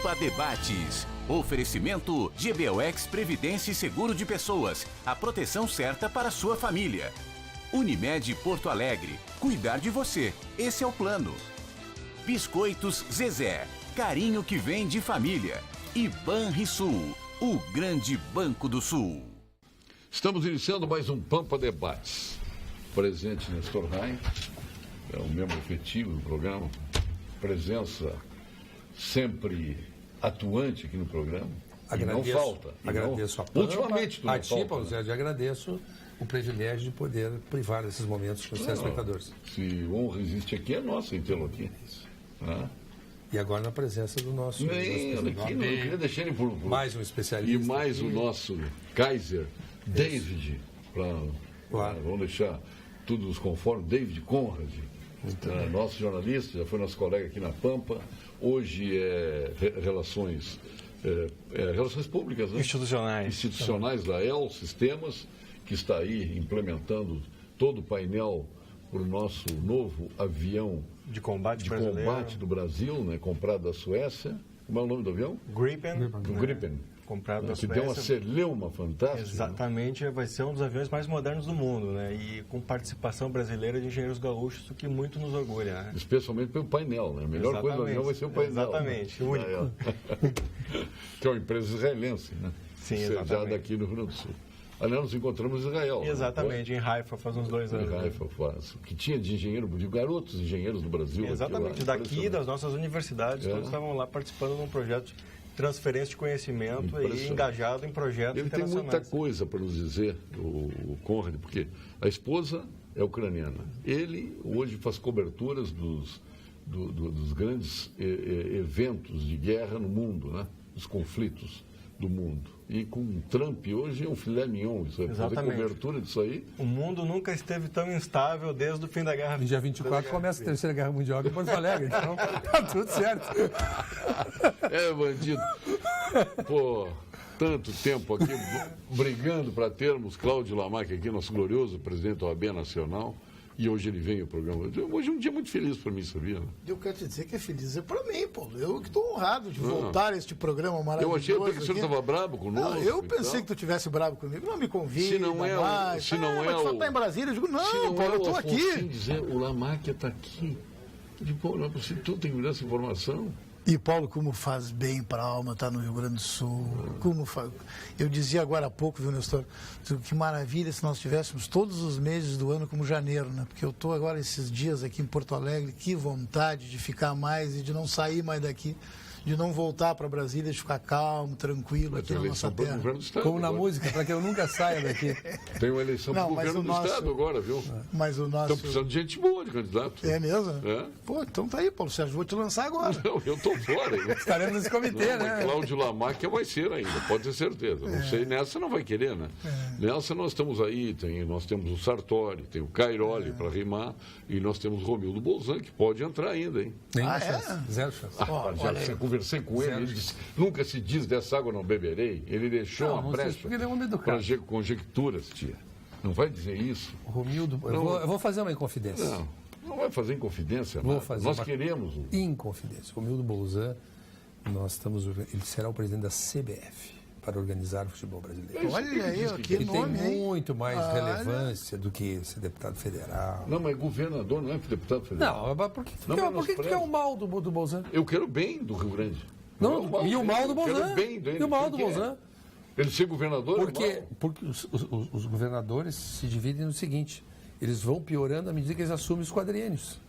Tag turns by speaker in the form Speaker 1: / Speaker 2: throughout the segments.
Speaker 1: Pampa Debates. Oferecimento GBOX Previdência e Seguro de Pessoas. A proteção certa para a sua família. Unimed Porto Alegre. Cuidar de você. Esse é o plano. Biscoitos Zezé. Carinho que vem de família. E Banrisul. O grande Banco do Sul.
Speaker 2: Estamos iniciando mais um Pampa Debates. Presente Nestor Rain, é um membro efetivo do programa. Presença sempre atuante aqui no programa.
Speaker 3: Agradeço,
Speaker 2: e não falta.
Speaker 3: Agradeço a Pampa.
Speaker 2: Ultimamente tu
Speaker 3: a
Speaker 2: não
Speaker 3: ti,
Speaker 2: falta,
Speaker 3: Paulo
Speaker 2: né?
Speaker 3: Sérgio, agradeço o privilégio de poder privar desses momentos com os telespectadores.
Speaker 2: Se honra existe aqui, é nossa em tê-lo aqui. Né?
Speaker 3: E agora na presença do nosso...
Speaker 2: Nem, olha aqui, não queria deixar ele por...
Speaker 3: Mais um especialista.
Speaker 2: E mais
Speaker 3: aqui.
Speaker 2: O nosso Kaiser, David,
Speaker 3: Claro.
Speaker 2: vamos deixar tudo nos conforme, David Conrad, nosso jornalista, já foi nosso colega aqui na Pampa, hoje é relações públicas, né? Institucionais da EL Sistemas, que está aí implementando todo o painel para o nosso novo avião
Speaker 4: de combate
Speaker 2: do Brasil, né, comprado da Suécia. Como é o nome do avião?
Speaker 4: Gripen.
Speaker 2: Gripen.
Speaker 4: Comprado da
Speaker 2: Que
Speaker 4: Suécia.
Speaker 2: deu uma celeuma fantástica.
Speaker 4: Exatamente, né? Vai ser um dos aviões mais modernos do mundo, né? E com participação brasileira de engenheiros gaúchos, o que muito nos orgulha, né?
Speaker 2: Especialmente pelo painel, né? A melhor coisa do avião vai ser o painel.
Speaker 4: Exatamente,
Speaker 2: né?
Speaker 4: único.
Speaker 2: Que é uma empresa israelense, né?
Speaker 4: Sim,
Speaker 2: exatamente. Já daqui no Rio Grande do Sul. Aliás, nos encontramos em Israel.
Speaker 4: Exatamente, em Haifa, faz uns 2 anos.
Speaker 2: Em Haifa, que tinha de engenheiro, de garotos engenheiros do Brasil.
Speaker 4: Exatamente, daqui, das nossas universidades, todos estavam lá participando de um projeto de transferência de conhecimento e engajado em projetos internacionais.
Speaker 2: Ele tem muita coisa para nos dizer, o Conrad, porque a esposa é ucraniana. Ele hoje faz coberturas dos grandes eventos de guerra no mundo, né? Os conflitos do mundo. E com Trump hoje é um filé mignon, isso é fazer cobertura disso aí.
Speaker 4: O mundo nunca esteve tão instável desde o fim da Guerra Fria.
Speaker 3: Dia 24 começa a Terceira Guerra Mundial em Porto Alegre, então tá tudo certo.
Speaker 2: É, bandido. Pô, tanto tempo aqui brigando para termos Cláudio Lamarck aqui, nosso glorioso presidente da OAB Nacional. E hoje ele vem ao programa. Hoje é um dia muito feliz para mim, sabia? Né?
Speaker 5: Eu quero te dizer que é feliz é para mim, Paulo. Eu que estou honrado de voltar a este programa maravilhoso.
Speaker 2: Eu achei até que o senhor estava brabo conosco.
Speaker 5: Não, eu pensei que tu estivesse bravo comigo. Não me convida.
Speaker 2: Se não é
Speaker 5: mais.
Speaker 2: Se não é
Speaker 5: mas tu está em Brasília. Eu digo, não, Paulo, eu estou aqui.
Speaker 2: Dizer, o Lamarck está aqui. Eu digo, pô, não é possível, tu tem que me dar essa informação.
Speaker 5: E, Paulo, como faz bem para a alma estar no Rio Grande do Sul. Como faz... Eu dizia agora há pouco, viu, Nestor, que maravilha se nós tivéssemos todos os meses do ano como janeiro, né? Porque eu estou agora esses dias aqui em Porto Alegre, que vontade de ficar mais e de não sair mais daqui, de não voltar para Brasília, de ficar calmo, tranquilo aqui na nossa terra.
Speaker 3: Como na música, para que eu nunca saia daqui.
Speaker 2: Tem uma eleição para o governo do Estado agora, viu?
Speaker 5: Mas o nosso...
Speaker 2: Estão precisando de gente boa de candidato.
Speaker 5: É mesmo?
Speaker 2: É.
Speaker 5: Pô, então tá aí, Paulo Sérgio, vou te lançar agora.
Speaker 2: Não, eu estou fora.
Speaker 3: Estaremos nesse comitê, né?
Speaker 2: Cláudio Lamarck vai ser ainda, pode ter certeza. Não sei, nessa não vai querer, né? Nessa nós estamos aí, nós temos o Sartori, tem o Cairoli para rimar, e nós temos o Romildo Bolzan, que pode entrar ainda, hein?
Speaker 3: Nenhuma chance. Zero chance.
Speaker 2: Já conversei com ele, ele disse, nunca se diz dessa água não beberei. Ele deixou uma brecha para conjecturas, tia. Não vai dizer isso.
Speaker 3: Romildo, eu vou fazer uma inconfidência.
Speaker 2: Não vai fazer inconfidência,
Speaker 3: vou fazer
Speaker 2: nós queremos.
Speaker 3: Inconfidência. Romildo Bolzan, ele será o presidente da CBF para organizar o futebol brasileiro.
Speaker 5: Olha aí, que nome,
Speaker 3: tem muito mais relevância do que ser deputado federal.
Speaker 2: Não, mas governador não é deputado federal.
Speaker 3: Não, mas por que tu quer o mal do Bolzan?
Speaker 2: Eu quero o bem do Rio Grande.
Speaker 3: Não, e o mal do Bolzan?
Speaker 2: E o mal do Bolzan? Ele ser governador?
Speaker 3: Porque os governadores se dividem no seguinte: eles vão piorando à medida que eles assumem os quadriênios.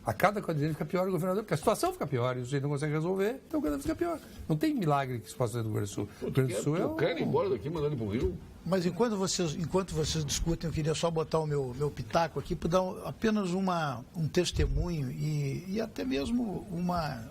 Speaker 3: A cada quadriênio fica pior o governador, porque a situação fica pior e o sujeito não consegue resolver, então o governador fica pior. Não tem milagre que se possa fazer do Rio Grande do Sul. O Rio Grande do Sul
Speaker 2: eu quero ir embora daqui, mandando ele para o Rio.
Speaker 5: Mas enquanto vocês discutem, eu queria só botar o meu pitaco aqui para dar apenas um testemunho e até mesmo uma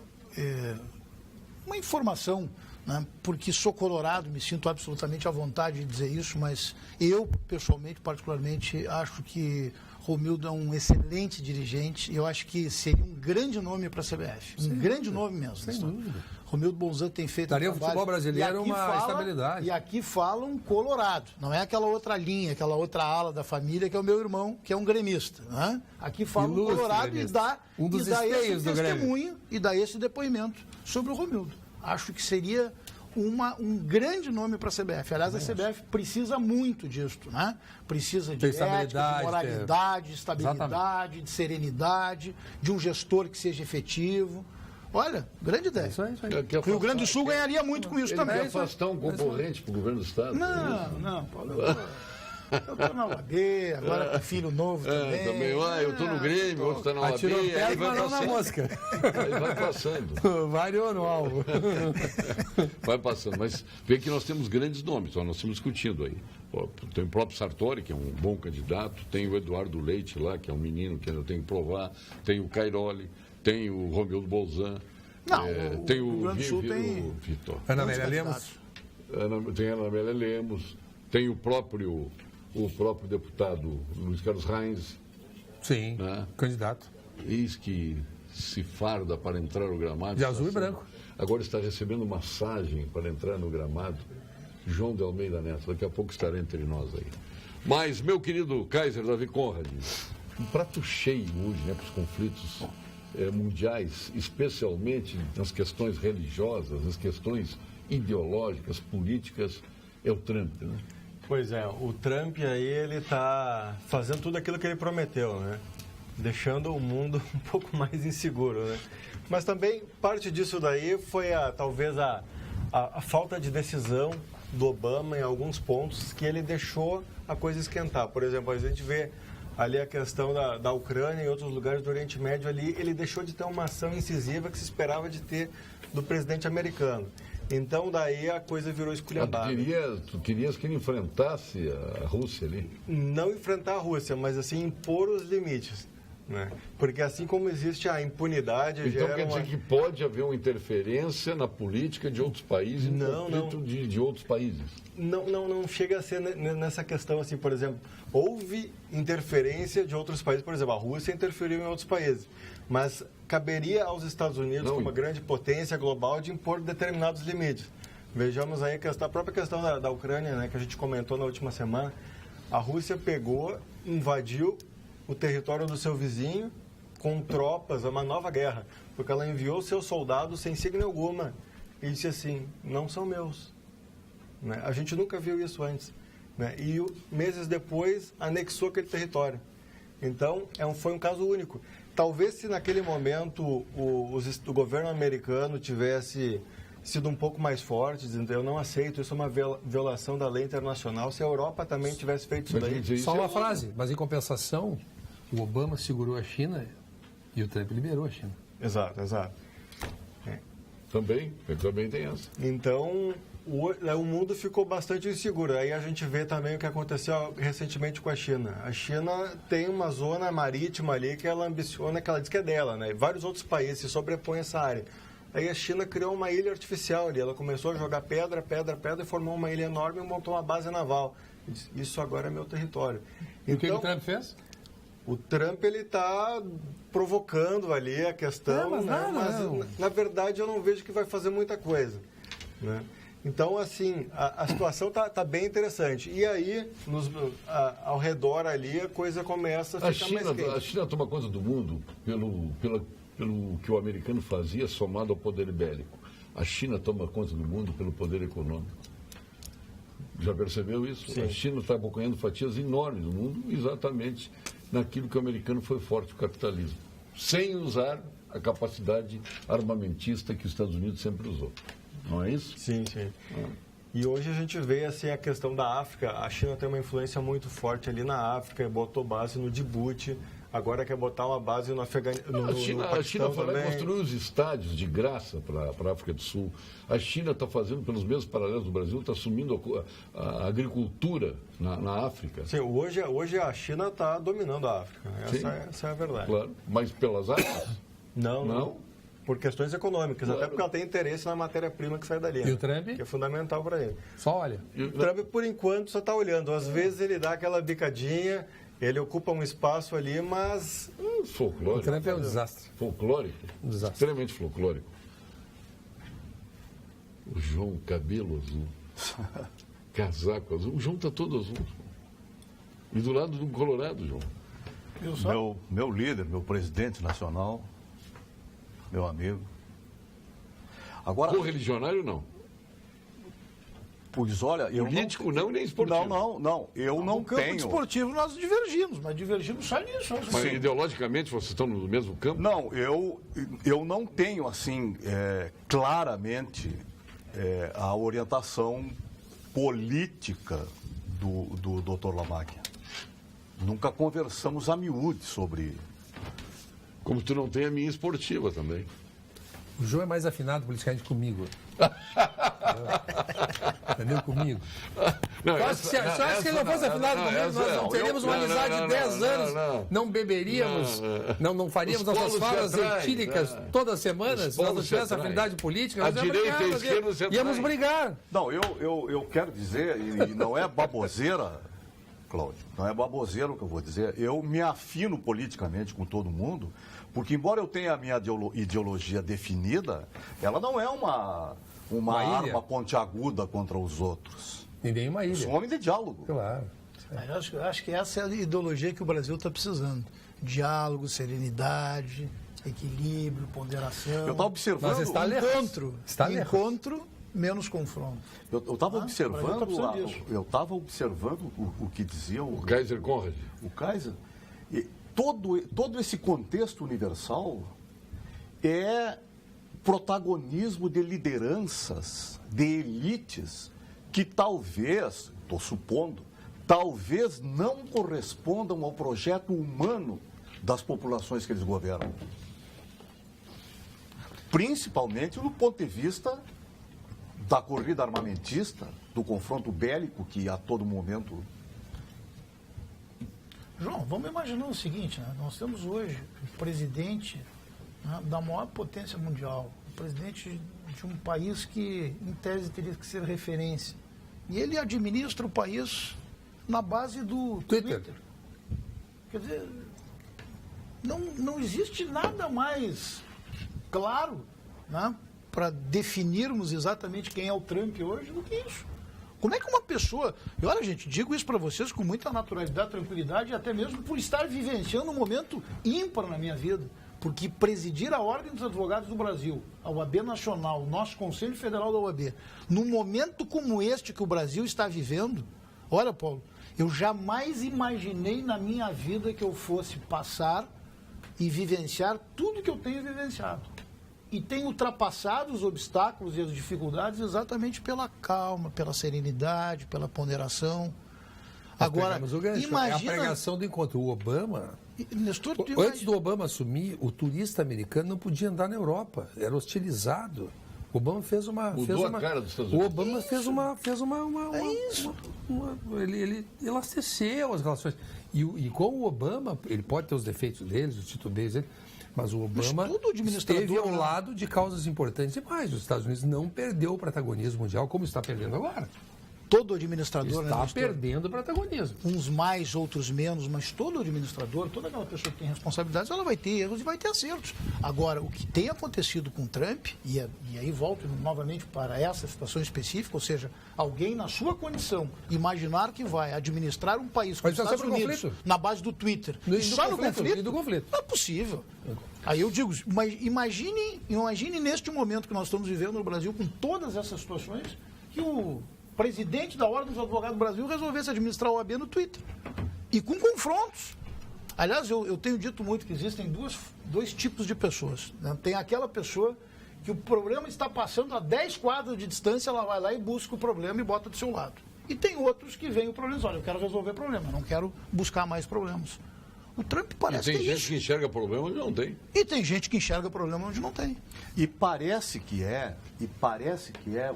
Speaker 5: informação, né? Porque sou colorado, me sinto absolutamente à vontade de dizer isso, mas eu, pessoalmente, particularmente, acho que Romildo é um excelente dirigente e eu acho que seria um grande nome para a CBF. Um grande nome mesmo.
Speaker 3: Sem dúvida.
Speaker 5: Romildo Bolzan tem feito
Speaker 3: daria o futebol brasileiro uma estabilidade.
Speaker 5: E aqui falam colorado, não é aquela outra linha, aquela outra ala da família que é o meu irmão, que é um gremista. Né? Aqui falam colorado gremista.
Speaker 3: Um dos esteios do Grêmio.
Speaker 5: E dá esse depoimento sobre o Romildo. Acho que seria um grande nome para a CBF. Aliás, a CBF precisa muito disto, né? Precisa de ética, de moralidade, de estabilidade, de serenidade, de um gestor que seja efetivo. Olha, grande ideia.
Speaker 3: Isso aí.
Speaker 5: O Rio Grande do Sul ganharia muito com isso também.
Speaker 2: Quer afastar um concorrente para o governo do Estado?
Speaker 5: Não, Paulo. Eu estou na UAB, agora com filho novo também.
Speaker 2: Eu estou no Grêmio, outro está na UAB.
Speaker 3: Atirou perto, mas não na mosca.
Speaker 2: Aí vai passando.
Speaker 3: Variou no alvo.
Speaker 2: Vai passando. Mas vê que nós temos grandes nomes, nós estamos discutindo aí. Tem o próprio Sartori, que é um bom candidato, tem o Eduardo Leite lá, que é um menino que ainda tem que provar, tem o Cairoli, tem o Romildo Bolzan, tem o Vitor.
Speaker 3: Ana Amélia Lemos.
Speaker 2: Tem a Ana Amélia Lemos, tem o próprio deputado Luiz Carlos Reins.
Speaker 3: Sim, né? Candidato.
Speaker 2: Eis que se farda para entrar no gramado.
Speaker 3: De azul e branco.
Speaker 2: Agora está recebendo massagem para entrar no gramado. João de Almeida Neto, daqui a pouco estará entre nós aí. Mas, meu querido Kaiser Davi Conrad, um prato cheio hoje, né, para os conflitos mundiais, especialmente nas questões religiosas, nas questões ideológicas, políticas, é o Trump, né?
Speaker 4: Pois é, o Trump aí, ele está fazendo tudo aquilo que ele prometeu, né? Deixando o mundo um pouco mais inseguro, né? Mas também parte disso daí foi talvez a falta de decisão do Obama em alguns pontos que ele deixou a coisa esquentar. Por exemplo, a gente vê ali a questão da Ucrânia e outros lugares do Oriente Médio ali, ele deixou de ter uma ação incisiva que se esperava de ter do presidente americano. Então, daí a coisa virou esculhambada.
Speaker 2: Tu querias que ele enfrentasse a Rússia ali?
Speaker 4: Não enfrentar a Rússia, mas assim impor os limites. Né? Porque assim como existe a impunidade...
Speaker 2: Então quer dizer que pode haver uma interferência na política de outros países, conflito de outros países?
Speaker 4: Não chega a ser nessa questão assim, por exemplo, houve interferência de outros países, por exemplo, a Rússia interferiu em outros países, mas caberia aos Estados Unidos, como uma grande potência global, de impor determinados limites. Vejamos aí a própria questão da Ucrânia, né, que a gente comentou na última semana. A Rússia pegou, invadiu o território do seu vizinho com tropas, uma nova guerra, porque ela enviou seus soldados sem signo alguma e disse assim, não são meus. Né? A gente nunca viu isso antes. Né? E meses depois anexou aquele território. Então, foi um caso único. Talvez se naquele momento o governo americano tivesse sido um pouco mais forte, dizendo eu não aceito, isso é uma violação da lei internacional, se a Europa também tivesse feito isso daí.
Speaker 3: Só uma frase, mas em compensação, o Obama segurou a China e o Trump liberou a China.
Speaker 4: Exato.
Speaker 2: Também tem essa.
Speaker 4: Então, o mundo ficou bastante inseguro. Aí a gente vê também o que aconteceu recentemente com a China. A China tem uma zona marítima ali que ela ambiciona, que ela diz que é dela, né? E vários outros países se sobrepõem a essa área. Aí a China criou uma ilha artificial ali. Ela começou a jogar pedra e formou uma ilha enorme e montou uma base naval. E disse, isso agora é meu território.
Speaker 3: E o que o Trump fez?
Speaker 4: O Trump, ele está provocando ali a questão, mas na verdade eu não vejo que vai fazer muita coisa. Né? Então, assim, a situação está bem interessante. E aí, ao redor ali, a coisa começa a ficar mais quente.
Speaker 2: A China toma conta do mundo pelo que o americano fazia somado ao poder bélico. A China toma conta do mundo pelo poder econômico. Já percebeu isso? Sim. A China está abocanhando fatias enormes do mundo exatamente naquilo que o americano foi forte, o capitalismo. Sem usar a capacidade armamentista que os Estados Unidos sempre usou. Não é isso?
Speaker 4: Sim. E hoje a gente vê assim, a questão da África. A China tem uma influência muito forte ali na África, botou base no Djibouti, agora quer botar uma base no Afeganistão.
Speaker 2: A China foi lá e construiu os estádios de graça para a África do Sul. A China está fazendo, pelos mesmos paralelos do Brasil, está assumindo a agricultura na África.
Speaker 4: Sim, hoje a China está dominando a África. Essa é a verdade.
Speaker 2: Claro, mas pelas armas?
Speaker 4: Não. Por questões econômicas, claro. Até porque ela tem interesse na matéria-prima que sai dali.
Speaker 3: E o Trump?
Speaker 4: Que é fundamental para ele.
Speaker 3: Só olha.
Speaker 4: O Trump, por enquanto, só está olhando. Às vezes ele dá aquela bicadinha, ele ocupa um espaço ali, mas...
Speaker 2: Folclórico.
Speaker 3: O Trump é um desastre.
Speaker 2: Folclórico?
Speaker 3: Um desastre.
Speaker 2: Extremamente folclórico. O João, cabelo azul. Casaco azul. O João está todo azul. E do lado do Colorado, João.
Speaker 6: Meu líder, meu presidente nacional, meu amigo. Agora,
Speaker 2: correligionário, não.
Speaker 6: Pois olha, eu
Speaker 2: político não, nem esportivo.
Speaker 6: Não, eu não
Speaker 5: no campo
Speaker 6: tenho.
Speaker 5: esportivo nós divergimos, mas divergimos só nisso.
Speaker 2: Mas ideologicamente vocês estão no mesmo campo?
Speaker 6: Não, eu não tenho, assim, claramente a orientação política do Dr. Lamagna. Nunca conversamos a miúde sobre...
Speaker 2: Como tu não tem a minha esportiva também.
Speaker 3: O João é mais afinado politicamente comigo. Entendeu? Comigo. Se ele não fosse afinado comigo, nós não teríamos uma amizade de 10 anos. Não beberíamos, não faríamos nossas falas etílicas todas as semanas. Se nós não tivéssemos afinidade política, nós íamos brigar.
Speaker 6: Não, eu quero dizer, e não é baboseira, Cláudio, não é baboseira o que eu vou dizer. Eu me afino politicamente com todo mundo, porque embora eu tenha a minha ideologia definida, ela não é uma arma pontiaguda contra os outros.
Speaker 3: E nem uma ilha.
Speaker 6: Eu sou um homem de diálogo.
Speaker 3: Claro.
Speaker 5: Eu acho que essa é a ideologia que o Brasil está precisando. Diálogo, serenidade, equilíbrio, ponderação.
Speaker 6: Eu estava observando...
Speaker 5: Encontro, menos confronto.
Speaker 6: Eu estava observando o que dizia o
Speaker 2: Kaiser Conrad.
Speaker 6: O Kaiser. E todo esse contexto universal é protagonismo de lideranças, de elites, que talvez, estou supondo, talvez não correspondam ao projeto humano das populações que eles governam. Principalmente do ponto de vista da corrida armamentista, do confronto bélico que a todo momento...
Speaker 5: João, vamos imaginar o seguinte, né? Nós temos hoje o presidente, né, da maior potência mundial, o presidente de um país que, em tese, teria que ser referência. E ele administra o país na base do Twitter. Quer dizer, não existe nada mais claro, né, para definirmos exatamente quem é o Trump hoje do que isso. Como é que uma pessoa... E olha, gente, digo isso para vocês com muita naturalidade, tranquilidade, e até mesmo por estar vivenciando um momento ímpar na minha vida. Porque presidir a Ordem dos Advogados do Brasil, a OAB Nacional, o nosso Conselho Federal da OAB, num momento como este que o Brasil está vivendo, olha, Paulo, eu jamais imaginei na minha vida que eu fosse passar e vivenciar tudo que eu tenho vivenciado. E tenho ultrapassado os obstáculos e as dificuldades exatamente pela calma, pela serenidade, pela ponderação. Agora, imagina...
Speaker 3: É a pregação do encontro. O Obama... Antes do Obama assumir, o turista americano não podia andar na Europa. Era hostilizado. O Obama fez uma...
Speaker 2: Mudou a cara dos Estados Unidos.
Speaker 3: O Obama fez uma ele elasteceu as relações. E com o Obama, ele pode ter os defeitos dele, os titubeios dele, mas o Obama esteve ao lado de causas importantes demais. Os Estados Unidos não perdeu o protagonismo mundial como está perdendo agora.
Speaker 5: Todo administrador...
Speaker 3: Está perdendo o protagonismo.
Speaker 5: Uns mais, outros menos, mas todo administrador, toda aquela pessoa que tem responsabilidades, ela vai ter erros e vai ter acertos. Agora, o que tem acontecido com Trump, e aí volto novamente para essa situação específica, ou seja, alguém na sua condição imaginar que vai administrar um país como os Estados Unidos na base do Twitter, só no conflito, não é possível. Aí eu digo, mas imagine neste momento que nós estamos vivendo no Brasil, com todas essas situações, que o presidente da Ordem dos Advogados do Brasil resolvesse administrar o OAB no Twitter. E com confrontos. Aliás, eu tenho dito muito que existem dois tipos de pessoas. Né? Tem aquela pessoa que o problema está passando a 10 quadras de distância, ela vai lá e busca o problema e bota do seu lado. E tem outros que veem o problema e dizem, olha, eu quero resolver o problema, não quero buscar mais problemas. O Trump parece que é isso.
Speaker 2: Tem gente que enxerga problema onde não tem.
Speaker 5: E tem gente que enxerga problema onde não tem.
Speaker 6: E parece que é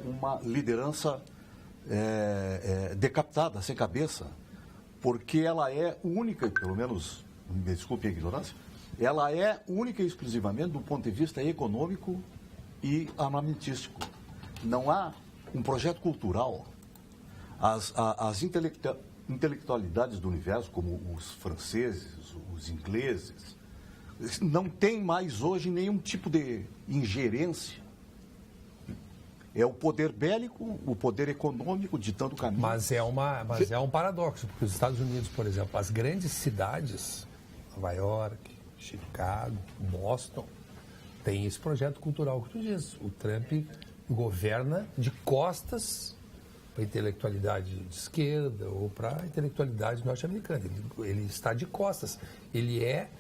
Speaker 6: uma liderança decapitada, sem cabeça, porque ela é única, pelo menos, me desculpe a ignorância, ela é única e exclusivamente do ponto de vista econômico e armamentístico. Não há um projeto cultural. As intelectualidades do universo, como os franceses, os ingleses, não tem mais hoje nenhum tipo de ingerência. É o poder bélico, o poder econômico ditando o caminho.
Speaker 3: Mas é um paradoxo, porque os Estados Unidos, por exemplo, as grandes cidades, Nova York, Chicago, Boston, tem esse projeto cultural que tu diz. O Trump governa de costas para a intelectualidade de esquerda ou para a intelectualidade norte-americana. Ele está de costas. Ele é,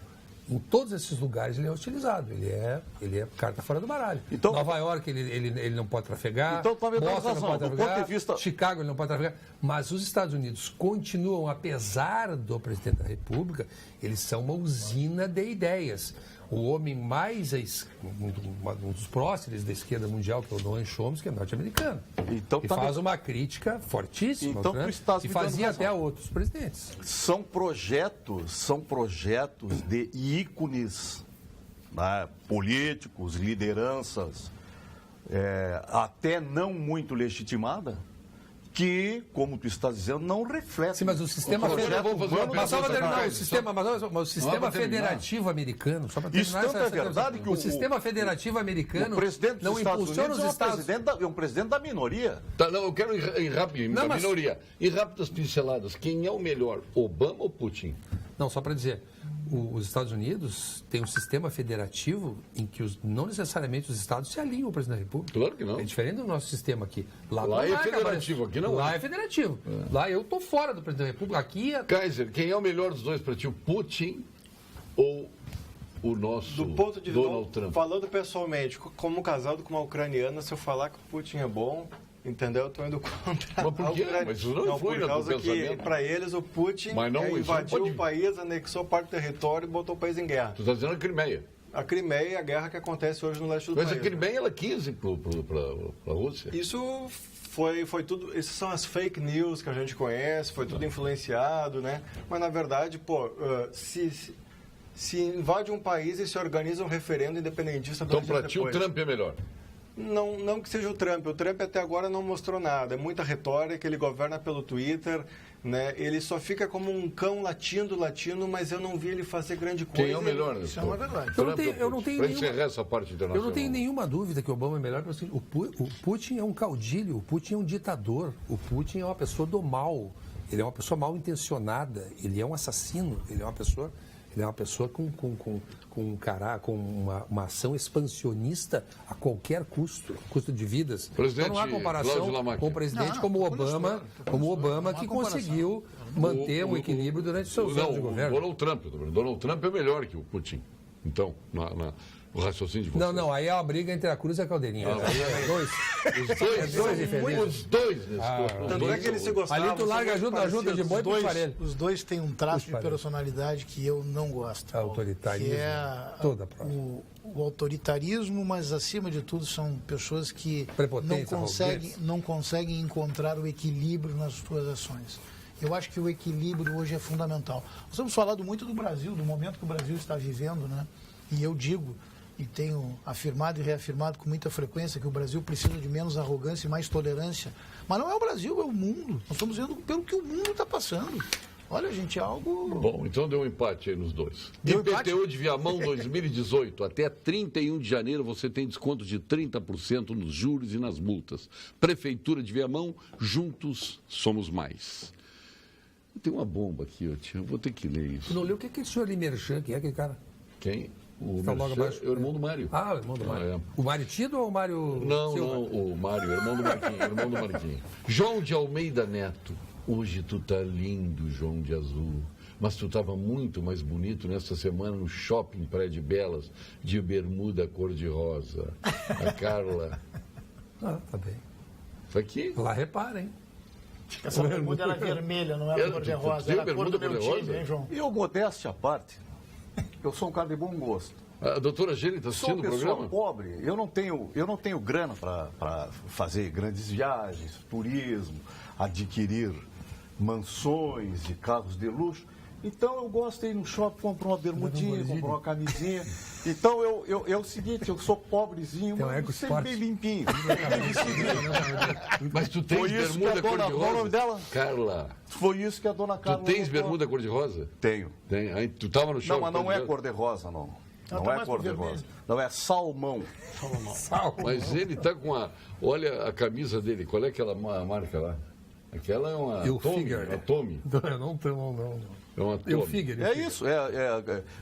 Speaker 3: em todos esses lugares, ele é hostilizado. Ele é carta fora do baralho. Então, Nova York, ele não pode trafegar.
Speaker 6: Então, talvez
Speaker 3: Boston não pode trafegar.
Speaker 6: Do ponto de vista...
Speaker 3: Chicago ele não pode trafegar. Mas os Estados Unidos continuam, apesar do presidente da República, eles são uma usina de ideias. O homem mais, um dos próceres da esquerda mundial, que é o Noam Chomsky, é norte-americano. Então, e faz uma crítica fortíssima
Speaker 6: então,
Speaker 3: e fazia até a outros presidentes.
Speaker 6: São projetos de ícones, né, políticos, lideranças, até não muito legitimada, que, como tu está dizendo, não reflete.
Speaker 3: Sim, mas o sistema federativo americano, só para terminar
Speaker 6: isso é verdade que
Speaker 3: o sistema federativo americano não impulsiona os Estados Unidos.
Speaker 6: É um presidente da minoria.
Speaker 2: Tá, não, eu quero ir rápido, da minoria. E rápidas pinceladas, quem é o melhor, Obama ou Putin?
Speaker 3: Não, só para dizer, os Estados Unidos têm um sistema federativo em que não necessariamente os estados se alinham ao presidente da República.
Speaker 2: Claro que não.
Speaker 3: É diferente do nosso sistema aqui.
Speaker 2: Lá é federativo, aqui não.
Speaker 3: Lá é federativo. Lá eu estou fora do presidente da República. Aqui é...
Speaker 2: Kaiser, quem é o melhor dos dois para ti, o Putin ou o nosso
Speaker 4: do ponto de
Speaker 2: Donald Trump?
Speaker 4: Falando pessoalmente, como casado com uma ucraniana, se eu falar que o Putin é bom... Entendeu? Eu estou indo contra
Speaker 2: mas por quê? Mas isso não influi no pensamento.
Speaker 4: Que, para eles, o Putin invadiu o país, anexou parte do território e botou o país em guerra.
Speaker 2: Tu está dizendo a Crimeia.
Speaker 4: A Crimeia é a guerra que acontece hoje no leste do país.
Speaker 2: Mas a Crimeia, ela quis ir para a Rússia.
Speaker 4: Isso foi tudo... Essas são as fake news que a gente conhece, foi tudo influenciado, né? Mas, na verdade, se invade um país e se organiza um referendo independentista...
Speaker 2: Então, para ti, o Trump é melhor?
Speaker 4: Não que seja o Trump. O Trump até agora não mostrou nada. É muita retórica, ele governa pelo Twitter, né? Ele só fica como um cão latindo, mas eu não vi ele fazer grande coisa.
Speaker 2: Quem é o melhor?
Speaker 5: Isso é uma verdade.
Speaker 3: Eu não tenho nenhuma dúvida que o Obama é melhor. O Putin é um caudilho, o Putin é um ditador, o Putin é uma pessoa do mal, ele é uma pessoa mal intencionada, ele é um assassino, ele é uma pessoa com uma ação expansionista a qualquer custo de vidas.
Speaker 2: Presidente,
Speaker 3: então não há comparação com o presidente como o Obama que conseguiu manter um equilíbrio durante seus anos de governo.
Speaker 2: Donald Trump é melhor que o Putin. Então, o raciocínio de vocês.
Speaker 3: Não, aí é uma briga entre a Cruz e a Caldeirinha.
Speaker 2: Os dois.
Speaker 4: Tanto é que eles se gostavam.
Speaker 3: Ali tu larga a junta de boi para farelo.
Speaker 5: Os dois têm um traço de personalidade que eu não gosto.
Speaker 3: Autoritarismo.
Speaker 5: Que é
Speaker 3: toda a prova.
Speaker 5: O autoritarismo, mas acima de tudo são pessoas que não conseguem encontrar o equilíbrio nas suas ações. Eu acho que o equilíbrio hoje é fundamental. Nós temos falado muito do Brasil, do momento que o Brasil está vivendo, né? E eu digo, e tenho afirmado e reafirmado com muita frequência, que o Brasil precisa de menos arrogância e mais tolerância. Mas não é o Brasil, é o mundo. Nós estamos vendo pelo que o mundo está passando. Olha, gente, é algo...
Speaker 2: Bom, então deu um empate aí nos dois. IPTU de Viamão 2018. Até 31 de janeiro você tem desconto de 30% nos juros e nas multas. Prefeitura de Viamão, juntos somos mais. Tem uma bomba aqui, eu vou ter que ler isso.
Speaker 3: Tu não leu o que é esse senhor Limerchan? Quem é aquele cara?
Speaker 2: Quem? O Merchan, é o irmão do Mário.
Speaker 3: Ah, o irmão do Mário. O Mário Tido ou o Mário Silva?
Speaker 2: Não, o Mário, irmão do Marquinhos. João de Almeida Neto. Hoje tu tá lindo, João de azul. Mas tu estava muito mais bonito nessa semana no shopping Praia de Belas, de bermuda cor-de-rosa. A Carla.
Speaker 3: Ah, tá bem.
Speaker 2: Isso aqui?
Speaker 3: Lá repara, hein?
Speaker 5: Essa bermuda era vermelha, não era cor-de-rosa. Era a cor do meu time, hein, João?
Speaker 6: E eu, modéstia à parte, eu sou um cara de bom gosto.
Speaker 2: A doutora Gene está assistindo o programa?
Speaker 6: Sou uma pessoa pobre. Eu não tenho grana para fazer grandes viagens, turismo, adquirir mansões e carros de luxo. Então eu gosto de ir no shopping, comprar uma bermudinha, comprar uma camisinha. Então é o seguinte, eu sou pobrezinho, mas sempre bem limpinho.
Speaker 2: Mas tu tens bermuda cor-de-rosa?
Speaker 6: Qual o nome dela?
Speaker 2: Carla.
Speaker 6: Foi isso que a dona Carla...
Speaker 2: Tu tens bermuda cor-de-rosa?
Speaker 6: Tenho.
Speaker 2: Tem. Aí tu estava no shopping?
Speaker 6: Não, mas não é cor-de-rosa, não. Não é cor-de-rosa. Não, é salmão.
Speaker 2: Mas ele está com a... Olha a camisa dele. Qual é aquela marca lá? Aquela é uma Tommy.
Speaker 3: Não.
Speaker 2: É uma
Speaker 3: Eu
Speaker 2: Tommy.
Speaker 3: Figure.
Speaker 6: É isso.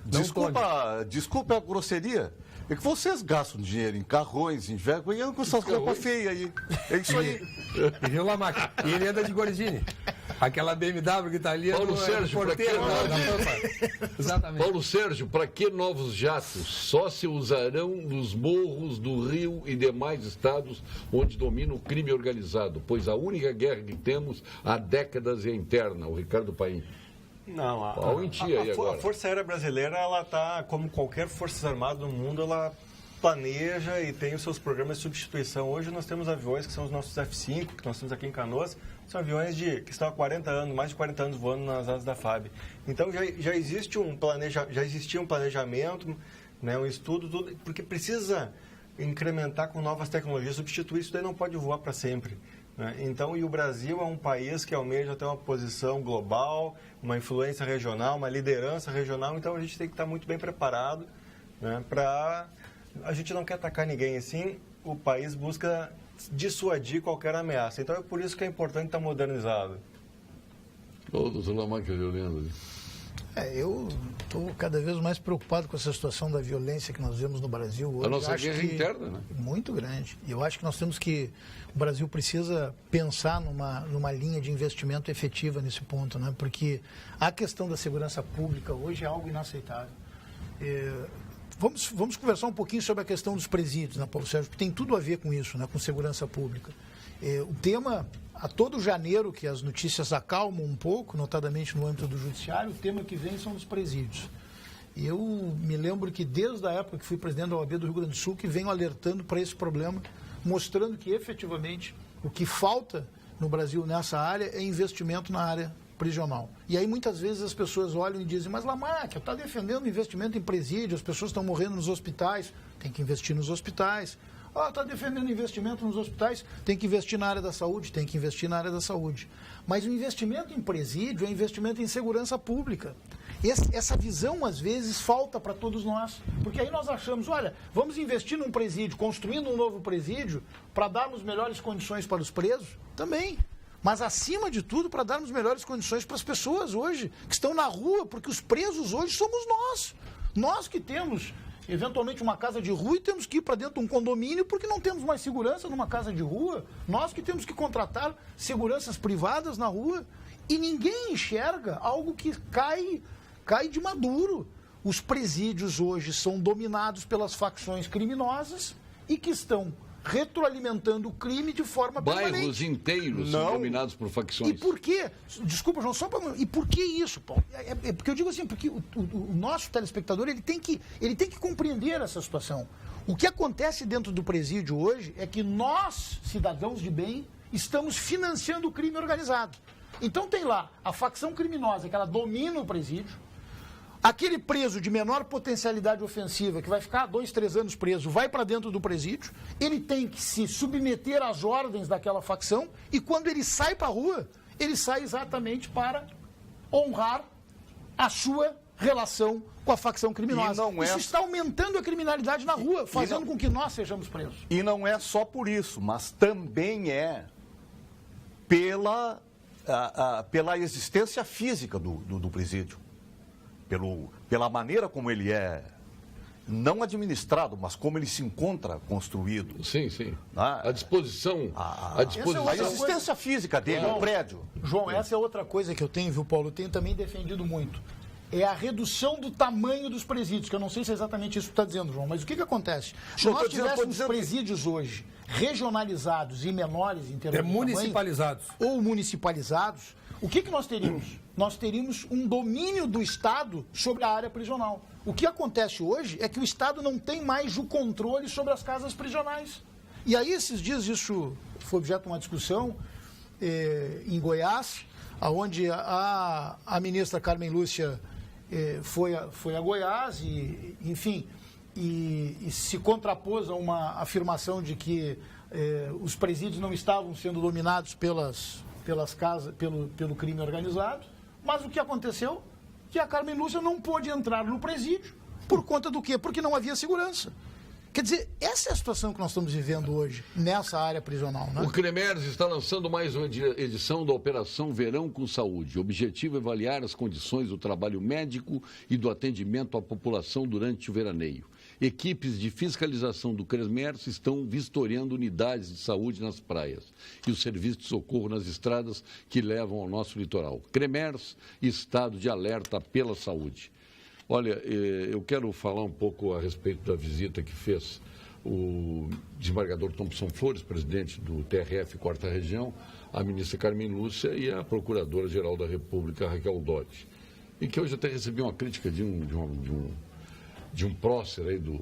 Speaker 6: Desculpa a grosseria. É que vocês gastam dinheiro em carrões, em vergonha, com essas roupas feias aí. É isso aí.
Speaker 3: E viu lá, Max? E ele anda de Gordini. Aquela BMW que está ali
Speaker 2: Paulo Sérgio,
Speaker 3: porteiro da Pampa. Exatamente.
Speaker 2: Paulo Sérgio, para que novos jatos? Só se usarão nos morros do Rio e demais estados onde domina o crime organizado, pois a única guerra que temos há décadas é interna. O Ricardo Paim.
Speaker 4: Não, a Força Aérea Brasileira, ela está, como qualquer Forças Armadas do mundo, ela planeja e tem os seus programas de substituição. Hoje nós temos aviões que são os nossos F-5, que nós temos aqui em Canoas, são aviões que estão há 40 anos, mais de 40 anos voando nas asas da FAB. Então já existia um planejamento, né, um estudo, tudo, porque precisa incrementar com novas tecnologias, substituir isso daí não pode voar para sempre. Então, e o Brasil é um país que almeja ter uma posição global, uma influência regional, uma liderança regional, então a gente tem que estar muito bem preparado, né, para... A gente não quer atacar ninguém assim, o país busca dissuadir qualquer ameaça. Então é por isso que é importante estar modernizado.
Speaker 2: Ô, doutor Lamarck, violento.
Speaker 5: Eu estou cada vez mais preocupado com essa situação da violência que nós vemos no Brasil hoje.
Speaker 2: A nossa guerra interna, né?
Speaker 5: Muito grande. E eu acho que nós temos que... O Brasil precisa pensar numa linha de investimento efetiva nesse ponto, né? Porque a questão da segurança pública hoje é algo inaceitável. Vamos conversar um pouquinho sobre a questão dos presídios, né, Paulo Sérgio? Porque tem tudo a ver com isso, né, com segurança pública. O tema, a todo janeiro, que as notícias acalmam um pouco, notadamente no âmbito do judiciário, o tema que vem são os presídios. E eu me lembro que desde a época que fui presidente da OAB do Rio Grande do Sul, que venho alertando para esse problema, mostrando que efetivamente o que falta no Brasil nessa área é investimento na área prisional. E aí muitas vezes as pessoas olham e dizem, mas Lamarck, está defendendo investimento em presídio, as pessoas estão morrendo nos hospitais, tem que investir nos hospitais. Está defendendo investimento nos hospitais, tem que investir na área da saúde, tem que investir na área da saúde. Mas o investimento em presídio é investimento em segurança pública. Essa visão, às vezes, falta para todos nós. Porque aí nós achamos, olha, vamos investir num presídio, construindo um novo presídio, para darmos melhores condições para os presos? Também. Mas, acima de tudo, para darmos melhores condições para as pessoas hoje, que estão na rua, porque os presos hoje somos nós. Nós que temos, eventualmente, uma casa de rua e temos que ir para dentro de um condomínio porque não temos mais segurança numa casa de rua. Nós que temos que contratar seguranças privadas na rua. E ninguém enxerga algo que cai de maduro. Os presídios hoje são dominados pelas facções criminosas e que estão retroalimentando o crime de forma permanente.
Speaker 2: Bairros inteiros são dominados por facções.
Speaker 5: E por quê? Desculpa, João, e por que isso, Paulo? É porque eu digo assim, porque o nosso telespectador ele tem que compreender essa situação. O que acontece dentro do presídio hoje é que nós, cidadãos de bem, estamos financiando o crime organizado. Então tem lá a facção criminosa que ela domina o presídio. Aquele preso de menor potencialidade ofensiva, que vai ficar 2, 3 anos preso, vai para dentro do presídio, ele tem que se submeter às ordens daquela facção e quando ele sai para a rua, ele sai exatamente para honrar a sua relação com a facção criminosa. Isso está aumentando a criminalidade na rua, fazendo com que nós sejamos presos.
Speaker 6: E não é só por isso, mas também é pela existência física do presídio. Pela maneira como ele é, não administrado, mas como ele se encontra construído.
Speaker 2: Sim. A disposição.
Speaker 6: A existência física dele, o prédio.
Speaker 5: João, essa é outra coisa que eu tenho, viu, Paulo? Eu tenho também defendido muito. É a redução do tamanho dos presídios, que eu não sei se é exatamente isso que está dizendo, João, mas o que acontece? Se nós tivéssemos presídios hoje regionalizados e menores em termos de
Speaker 3: municipalizados.
Speaker 5: Tamanho, ou municipalizados, o que nós teríamos? Nós teríamos um domínio do Estado sobre a área prisional. O que acontece hoje é que o Estado não tem mais o controle sobre as casas prisionais. E aí, esses dias, isso foi objeto de uma discussão em Goiás, onde a ministra Carmen Lúcia foi a Goiás e, enfim, e se contrapôs a uma afirmação de que os presídios não estavam sendo dominados pelas casas, pelo crime organizado. Mas o que aconteceu? Que a Carmen Lúcia não pôde entrar no presídio. Por conta do quê? Porque não havia segurança. Quer dizer, essa é a situação que nós estamos vivendo hoje, nessa área prisional, né?
Speaker 2: O CREMERS está lançando mais uma edição da Operação Verão com Saúde. O objetivo é avaliar as condições do trabalho médico e do atendimento à população durante o veraneio. Equipes de fiscalização do CREMERS estão vistoriando unidades de saúde nas praias e o serviço de socorro nas estradas que levam ao nosso litoral. CREMERS, estado de alerta pela saúde. Olha, eu quero falar um pouco a respeito da visita que fez o desembargador Thompson Flores, presidente do TRF, 4ª Região, a ministra Carmen Lúcia e a procuradora-geral da República, Raquel Dodge. E que hoje até recebi uma crítica de um prócer aí do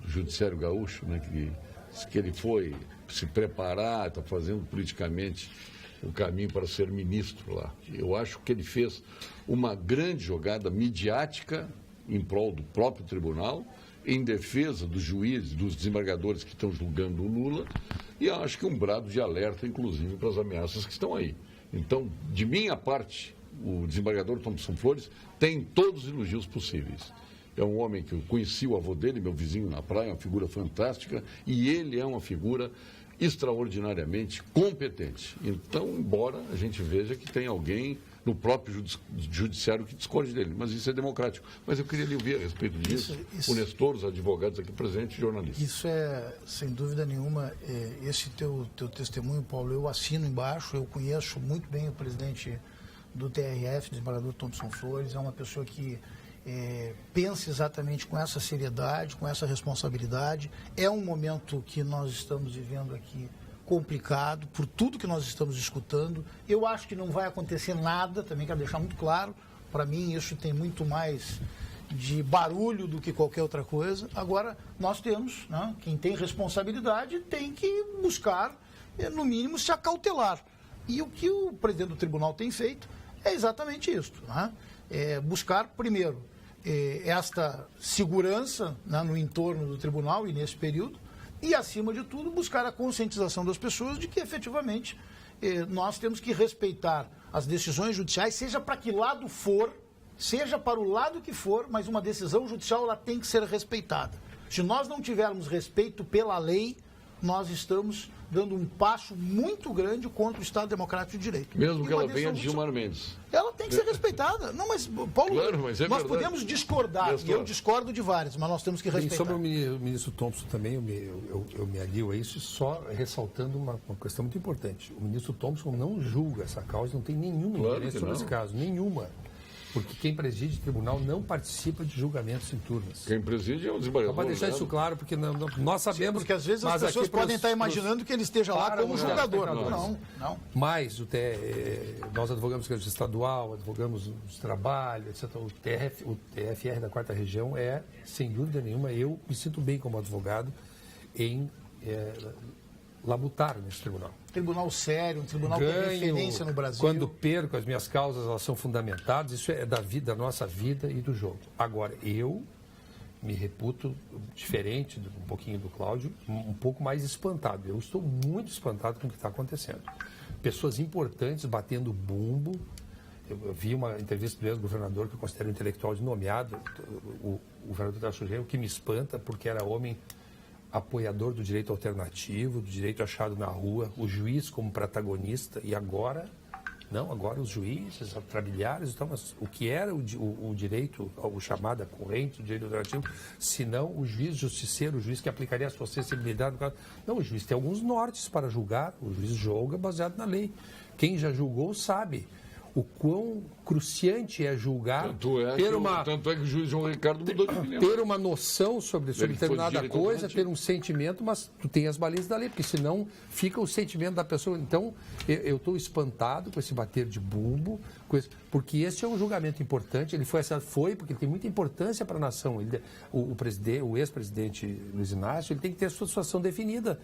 Speaker 2: Judiciário Gaúcho, né, que disse que ele foi se preparar, está fazendo politicamente o caminho para ser ministro lá. Eu acho que ele fez uma grande jogada midiática em prol do próprio tribunal, em defesa dos juízes, dos desembargadores que estão julgando o Lula, e acho que um brado de alerta, inclusive, para as ameaças que estão aí. Então, de minha parte, o desembargador Thompson Flores tem todos os elogios possíveis. É um homem que eu conheci o avô dele, meu vizinho na praia, uma figura fantástica, e ele é uma figura extraordinariamente competente. Então, embora a gente veja que tem alguém no próprio judiciário que discorde dele, mas isso é democrático. Mas eu queria lhe ouvir a respeito disso, o Nestor, os advogados aqui presentes e jornalistas.
Speaker 5: Isso é, sem dúvida nenhuma, esse teu testemunho, Paulo, eu assino embaixo, eu conheço muito bem o presidente do TRF, o desembargador Thompson Flores, é uma pessoa que pensa exatamente com essa seriedade, com essa responsabilidade. É um momento que nós estamos vivendo aqui complicado, por tudo que nós estamos escutando. Eu acho que não vai acontecer nada, também quero deixar muito claro. Para mim, isso tem muito mais de barulho do que qualquer outra coisa. Agora, nós temos, né, quem tem responsabilidade tem que buscar, no mínimo, se acautelar. E o que o presidente do tribunal tem feito é exatamente isso, né? Buscar, primeiro, esta segurança, né, no entorno do tribunal e nesse período, e, acima de tudo, buscar a conscientização das pessoas de que, efetivamente, nós temos que respeitar as decisões judiciais, seja para que lado for, seja para o lado que for, mas uma decisão judicial ela tem que ser respeitada. Se nós não tivermos respeito pela lei, nós estamos dando um passo muito grande contra o Estado Democrático de Direito.
Speaker 2: Mesmo que ela venha de Gilmar Mendes.
Speaker 5: Ela tem que ser respeitada. Não, mas, Paulo,
Speaker 2: claro, mas
Speaker 5: nós verdade. Podemos discordar, e eu discordo de várias, mas nós temos que respeitar.
Speaker 3: E sobre o ministro Thompson também, eu me alio a isso, só ressaltando uma questão muito importante. O ministro Thompson não julga essa causa, não tem nenhuma interesse sobre esse caso, nenhuma. Porque quem preside o tribunal não participa de julgamentos em turmas.
Speaker 2: Quem preside é o desembargador.
Speaker 3: Para deixar isso claro, porque nós sabemos...
Speaker 5: Sim, porque às vezes as pessoas podem estar imaginando que ele esteja lá como julgador. Não.
Speaker 3: Mas nós advogamos que é estadual, advogamos os trabalhos, etc. O TFR da 4ª Região é, sem dúvida nenhuma, eu me sinto bem como advogado em labutar nesse tribunal.
Speaker 5: Tribunal sério, um tribunal com referência no Brasil.
Speaker 3: Quando perco, as minhas causas elas são fundamentadas, isso é da nossa vida e do jogo. Agora, eu me reputo diferente um pouquinho do Cláudio, um pouco mais espantado. Eu estou muito espantado com o que está acontecendo. Pessoas importantes batendo bumbo. Eu vi uma entrevista do ex-governador, que eu considero intelectual de nomeado, o governador da Sujeira, o que me espanta, porque era homem apoiador do direito alternativo, do direito achado na rua, o juiz como protagonista, e agora os juízes, trabalhares, então, mas o que era o direito, o chamado corrente, o direito alternativo, se não o juiz justiceiro, o juiz que aplicaria a sua sensibilidade no caso. Não, o juiz tem alguns nortes para julgar, o juiz julga baseado na lei. Quem já julgou sabe o quão cruciante é julgar,
Speaker 2: tanto é que o juiz João Ricardo mudou de opinião.
Speaker 3: Ter uma noção sobre determinada coisa, ter um sentimento, mas tu tem as balizas da lei, porque senão fica o sentimento da pessoa. Então, eu estou espantado com esse bater de bumbo, porque esse é um julgamento importante, ele foi porque ele tem muita importância para a nação. O ex-presidente Luiz Inácio, ele tem que ter a sua situação definida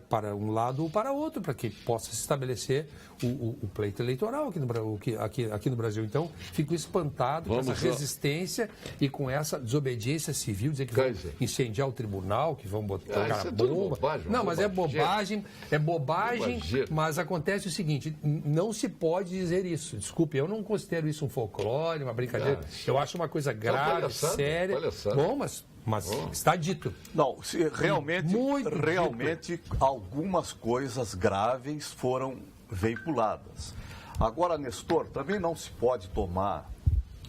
Speaker 3: para um lado ou para outro, para que possa se estabelecer o pleito eleitoral aqui no Brasil. Então, fico espantado com essa resistência e com essa desobediência civil, dizer que vão incendiar o tribunal, que vão botar a bomba.
Speaker 2: Bobagem,
Speaker 3: não, mas é bobagem, mas acontece o seguinte, não se pode dizer isso. Desculpe, eu não considero isso um folclore, uma brincadeira. Eu acho uma coisa grave, séria.
Speaker 2: Palhaçada.
Speaker 3: Bom, mas Mas está dito.
Speaker 6: Não, realmente
Speaker 3: Muito
Speaker 6: algumas coisas graves foram veiculadas. Agora, Nestor, também não se pode tomar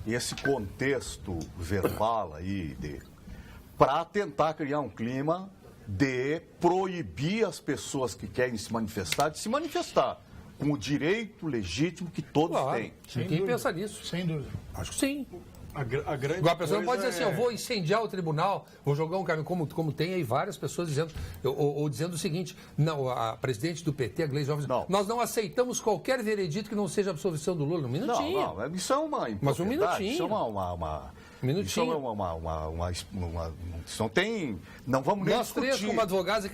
Speaker 6: esse contexto verbal aí para tentar criar um clima de proibir as pessoas que querem se manifestar de se manifestar com o direito legítimo que todos têm.
Speaker 3: Ninguém pensa nisso.
Speaker 5: Sem dúvida.
Speaker 3: Acho que sim.
Speaker 4: A grande
Speaker 3: Igual a pessoa não pode dizer assim,
Speaker 4: é...
Speaker 3: eu vou incendiar o tribunal, vou jogar um caminhão, como tem aí várias pessoas dizendo, ou dizendo o seguinte, não, a presidente do PT, a Gleisi Hoffmann, nós não aceitamos qualquer veredito que não seja absolvição do Lula. Um minutinho.
Speaker 6: Não, isso é uma
Speaker 3: Mas um minutinho.
Speaker 6: Isso é uma
Speaker 3: minutinho.
Speaker 6: Isso não tem... Não vamos nem discutir.
Speaker 3: Nós três, como advogados,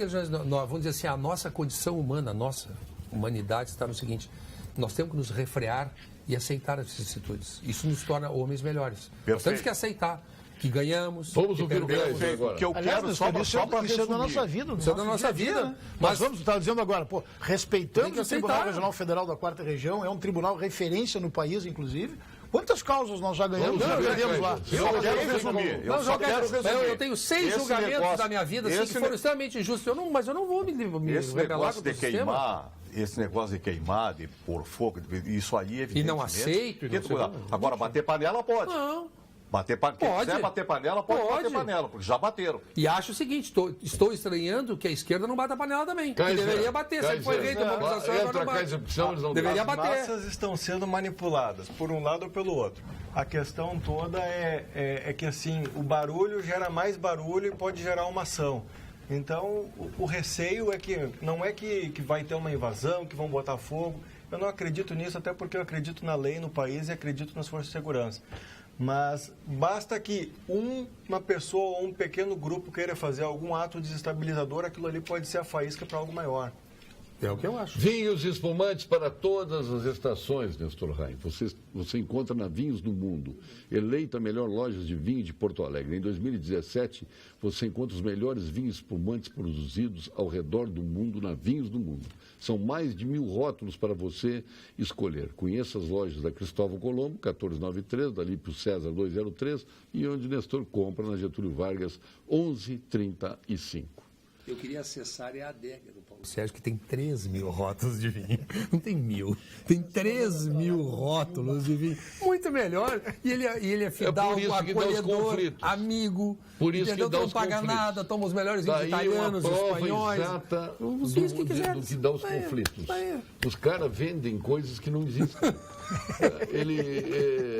Speaker 3: vamos dizer assim, a nossa condição humana, a nossa humanidade está no seguinte, nós temos que nos refrear e aceitar as vicissitudes. Isso nos torna homens melhores. Nós temos que aceitar que ganhamos.
Speaker 2: Vamos ouvir o Gleisi agora.
Speaker 6: Que eu quero só para resumir.
Speaker 5: Isso é da nossa vida.
Speaker 3: Isso é da nossa vida.
Speaker 5: Né?
Speaker 3: Mas
Speaker 5: vamos estar dizendo agora, respeitando o Tribunal
Speaker 3: aceitar.
Speaker 5: Regional Federal da 4ª Região, é um tribunal referência no país, inclusive. Quantas causas nós já ganhamos e perdemos lá?
Speaker 3: Eu tenho 6 julgamentos da minha vida assim, que foram extremamente injustos. Mas eu não vou me rebelar contra o sistema.
Speaker 6: Esse negócio de queimar, de pôr fogo, isso aí, evidentemente...
Speaker 3: E não aceito.
Speaker 6: Agora, bater panela pode.
Speaker 3: Não.
Speaker 6: Quem quiser bater panela, pode bater panela, porque já bateram.
Speaker 3: E acho o seguinte, estou estranhando que a esquerda não bata a panela também. Deveria bater, sempre foi rei da mobilização, agora não deveria bater.
Speaker 4: As massas estão sendo manipuladas, por um lado ou pelo outro. A questão toda é que, assim, o barulho gera mais barulho e pode gerar uma ação. Então, o receio é que não é que vai ter uma invasão, que vão botar fogo. Eu não acredito nisso, até porque eu acredito na lei no país e acredito nas forças de segurança. Mas basta que uma pessoa ou um pequeno grupo queira fazer algum ato desestabilizador, aquilo ali pode ser a faísca para algo maior.
Speaker 3: É o que eu acho.
Speaker 2: Vinhos espumantes para todas as estações, Nestor Raim. Você encontra na Vinhos do Mundo, eleita a melhor loja de vinho de Porto Alegre. Em 2017, você encontra os melhores vinhos espumantes produzidos ao redor do mundo na Vinhos do Mundo. São mais de 1000 rótulos para você escolher. Conheça as lojas da Cristóvão Colombo, 1493, da Lípio César 203 e onde Nestor compra na Getúlio Vargas 1135.
Speaker 3: Eu queria acessar a adega do Paulo Sérgio, que tem 3.000 rótulos de vinho. Não tem 1.000. Tem 3.000 rótulos de vinho. Muito melhor. E ele é fidalgo, acolhedor, amigo.
Speaker 2: Por isso
Speaker 3: entendeu?
Speaker 2: que dá
Speaker 3: não
Speaker 2: os
Speaker 3: paga
Speaker 2: conflitos.
Speaker 3: nada, toma os melhores vinhos italianos, espanhóis.
Speaker 2: Exata
Speaker 3: Vocês que quiserem.
Speaker 2: do que dá os conflitos. Os caras vendem coisas que não existem.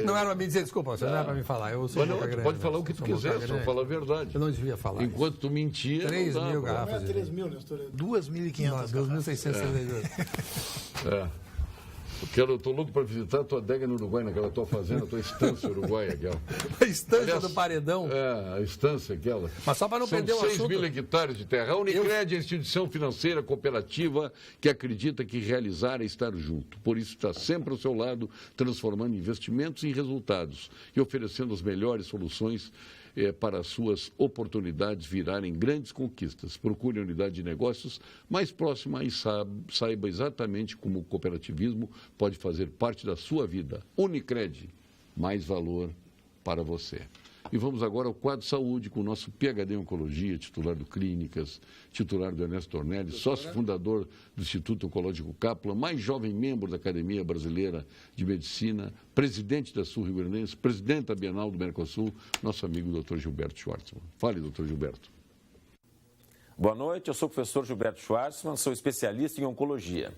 Speaker 3: Não era para me dizer, desculpa, você não era para me falar. Eu sou
Speaker 2: grande, pode falar o que tu quiser, só fala a verdade.
Speaker 3: Eu não devia falar.
Speaker 2: Enquanto tu mentia.
Speaker 3: 3.000 garrafas.
Speaker 5: Não é 3.000, Nestor, é 2.500.
Speaker 3: 2.662.
Speaker 2: Eu estou louco para visitar a tua adega no Uruguai, naquela tua fazenda, a tua estância uruguaia, aquela.
Speaker 3: A estância do Paredão.
Speaker 2: A estância aquela.
Speaker 3: Mas só para não perder o assunto.
Speaker 2: São 6.000 hectares de terra. A Unicred é a instituição financeira cooperativa que acredita que realizar é estar junto. Por isso está sempre ao seu lado, transformando investimentos em resultados e oferecendo as melhores soluções para as suas oportunidades virarem grandes conquistas. Procure a unidade de negócios mais próxima e saiba exatamente como o cooperativismo pode fazer parte da sua vida. Unicred, mais valor para você. E vamos agora ao quadro Saúde, com o nosso PhD em Oncologia, titular do Clínicas, titular do Ernesto Tornelli, sócio fundador do Instituto Oncológico Kaplan, mais jovem membro da Academia Brasileira de Medicina, presidente da Sul Rio Grandense, presidente da Bienal do Mercosul, nosso amigo Dr. Gilberto Schwartzman. Fale, Dr. Gilberto.
Speaker 7: Boa noite, eu sou o professor Gilberto Schwartzman, sou especialista em oncologia.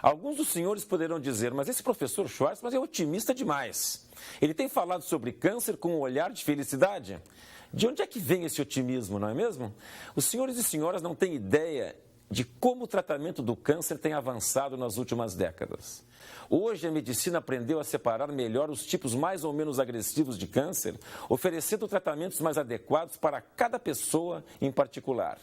Speaker 7: Alguns dos senhores poderão dizer, mas esse professor Schwartzman é otimista demais. Ele tem falado sobre câncer com um olhar de felicidade. De onde é que vem esse otimismo, não é mesmo? Os senhores e senhoras não têm ideia de como o tratamento do câncer tem avançado nas últimas décadas. Hoje, a medicina aprendeu a separar melhor os tipos mais ou menos agressivos de câncer, oferecendo tratamentos mais adequados para cada pessoa em particular.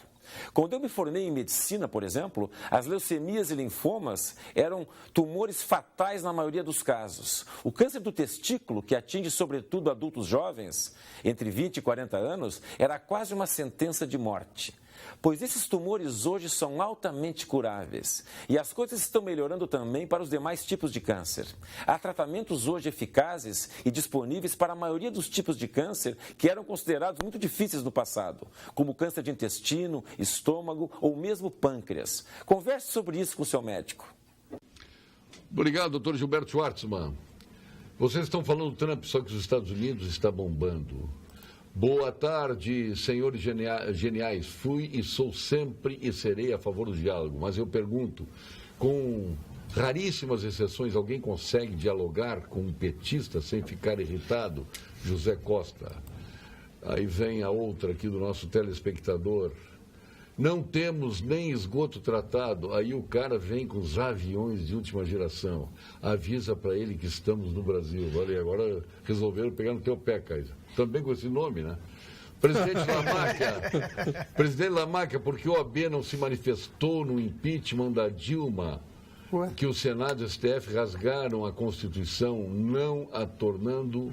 Speaker 7: Quando eu me formei em medicina, por exemplo, as leucemias e linfomas eram tumores fatais na maioria dos casos. O câncer do testículo, que atinge sobretudo adultos jovens, entre 20 e 40 anos, era quase uma sentença de morte. pois esses tumores hoje são altamente curáveis e as coisas estão melhorando também para os demais tipos de câncer. Há tratamentos hoje eficazes e disponíveis para a maioria dos tipos de câncer que eram considerados muito difíceis no passado, como câncer de intestino, estômago ou mesmo pâncreas. Converse sobre isso com o seu médico.
Speaker 2: Obrigado, doutor Gilberto Schwartzman. Vocês estão falando do Trump, só que os Estados Unidos está bombando. Boa tarde, senhores geniais. Fui e sou sempre e serei a favor do diálogo, mas eu pergunto, com raríssimas exceções, alguém consegue dialogar com um petista sem ficar irritado? José Costa. Aí vem a outra aqui do nosso telespectador. Não temos nem esgoto tratado. Aí o cara vem com os aviões de última geração. Avisa para ele que estamos no Brasil. Olha aí, agora resolveram pegar no teu pé, Kaiser. Também com esse nome, né? Presidente Lamáquia, porque o OAB não se manifestou no impeachment da Dilma, que o Senado e o STF rasgaram a Constituição, não a tornando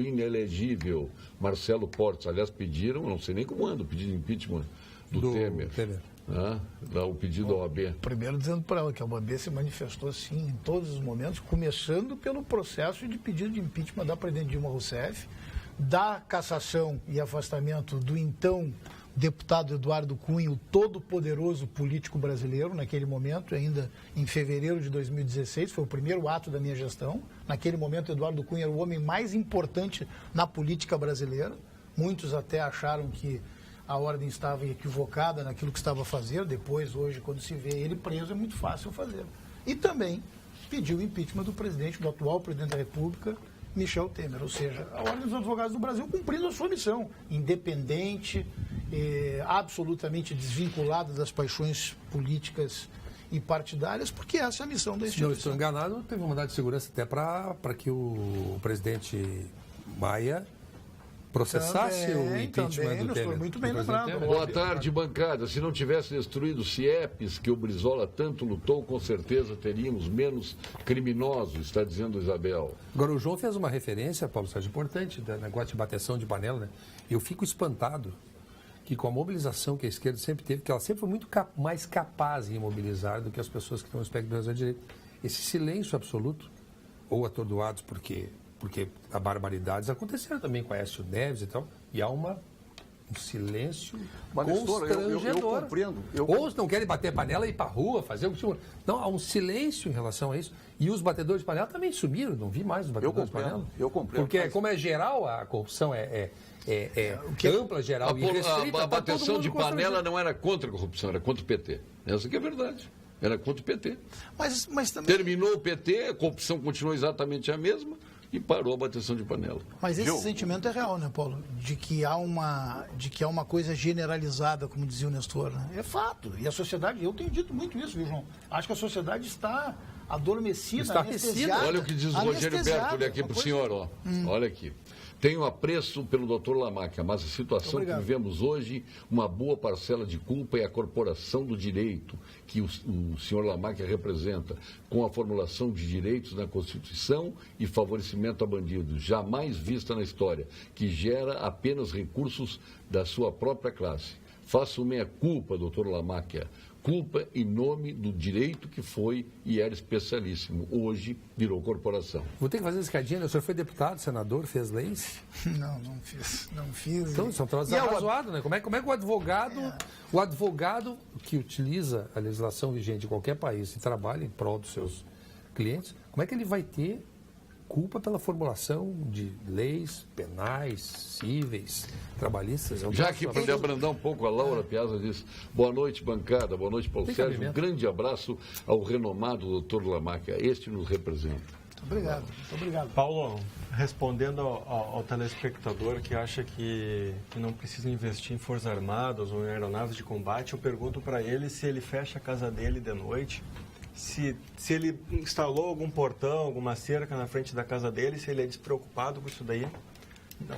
Speaker 2: inelegível. Marcelo Portes, aliás, pediram, não sei nem como anda, o pedido de impeachment do Temer. O pedido ao OAB.
Speaker 5: Primeiro dizendo para ela que a OAB se manifestou sim em todos os momentos, começando pelo processo de pedido de impeachment da presidente Dilma Rousseff, da cassação e afastamento do então deputado Eduardo Cunha, o todo-poderoso político brasileiro, naquele momento, ainda em fevereiro de 2016, foi o primeiro ato da minha gestão. Naquele momento, Eduardo Cunha era o homem mais importante na política brasileira. Muitos até acharam que a ordem estava equivocada naquilo que estava fazendo. Depois, hoje, quando se vê ele preso, é muito fácil fazer. E também pediu o impeachment do presidente, do atual presidente da República, Michel Temer, ou seja, a Ordem dos Advogados do Brasil cumprindo a sua missão, independente, absolutamente desvinculada das paixões políticas e partidárias, porque essa é a missão da instituição.
Speaker 3: Se não estou enganado, teve uma mandado de segurança até para que o presidente Maia processasse o impeachment do Temer.
Speaker 5: Muito bem lembrado.
Speaker 2: Boa tarde, bancada. Se não tivesse destruído o CIEPs, que o Brizola tanto lutou, com certeza teríamos menos criminosos, está dizendo Isabel.
Speaker 3: Agora, o João fez uma referência, Paulo Sérgio, importante, do negócio de bateção de panela, né? Eu fico espantado que com a mobilização que a esquerda sempre teve, que ela sempre foi muito mais capaz em mobilizar do que as pessoas que estão no espectro da direita. Esse silêncio absoluto, ou atordoados porque barbaridades aconteceram também com Aécio Neves e tal, e há um silêncio constrangedor.
Speaker 6: Eu compreendo.
Speaker 3: Ou não querem bater panela e ir para a rua, fazer o que... Não, há um silêncio em relação a isso. E os batedores de panela também sumiram, não vi mais os batedores de panela.
Speaker 6: Eu compreendo.
Speaker 3: Porque como é geral, a corrupção é ampla, geral e restrita.
Speaker 2: A bateção de panela não era contra a corrupção, era contra o PT. Essa que é a verdade. Era contra o PT.
Speaker 5: Mas também...
Speaker 2: Terminou o PT, a corrupção continuou exatamente a mesma e parou a bateção de panela.
Speaker 5: Mas esse sentimento é real, né, Paulo? De que há uma coisa generalizada, como dizia o Nestor. Né? É fato. E a sociedade, eu tenho dito muito isso, viu, João? Acho que a sociedade está adormecida, anestesiada.
Speaker 2: Olha o que diz o Rogério Berto, olha aqui para o senhor, ó. Olha aqui. Tenho apreço pelo doutor Lamáquia, mas a situação que vivemos hoje, uma boa parcela de culpa é a corporação do direito que o senhor Lamáquia representa, com a formulação de direitos na Constituição e favorecimento a bandidos, jamais vista na história, que gera apenas recursos da sua própria classe. Faço minha culpa, doutor Lamáquia. Culpa em nome do direito que foi e era especialíssimo. Hoje virou corporação.
Speaker 3: Vou ter que fazer escadinha, né? O senhor foi deputado, senador, fez leis?
Speaker 5: Não fiz.
Speaker 3: Então, são troços arrazoados, né? Como é que o advogado que utiliza a legislação vigente de qualquer país e trabalha em prol dos seus clientes, como é que ele vai ter culpa pela formulação de leis penais, cíveis, trabalhistas?
Speaker 2: Já que para abrandar um pouco, a Laura Piazza diz: boa noite, bancada, boa noite, Paulo Sérgio. Um grande abraço ao renomado doutor Lamáquia. Este nos representa.
Speaker 5: Muito obrigado.
Speaker 4: Paulo, respondendo ao telespectador que acha que não precisa investir em forças armadas ou em aeronaves de combate, eu pergunto para ele se ele fecha a casa dele de noite, se ele instalou algum portão, alguma cerca na frente da casa dele, se ele é despreocupado com isso daí.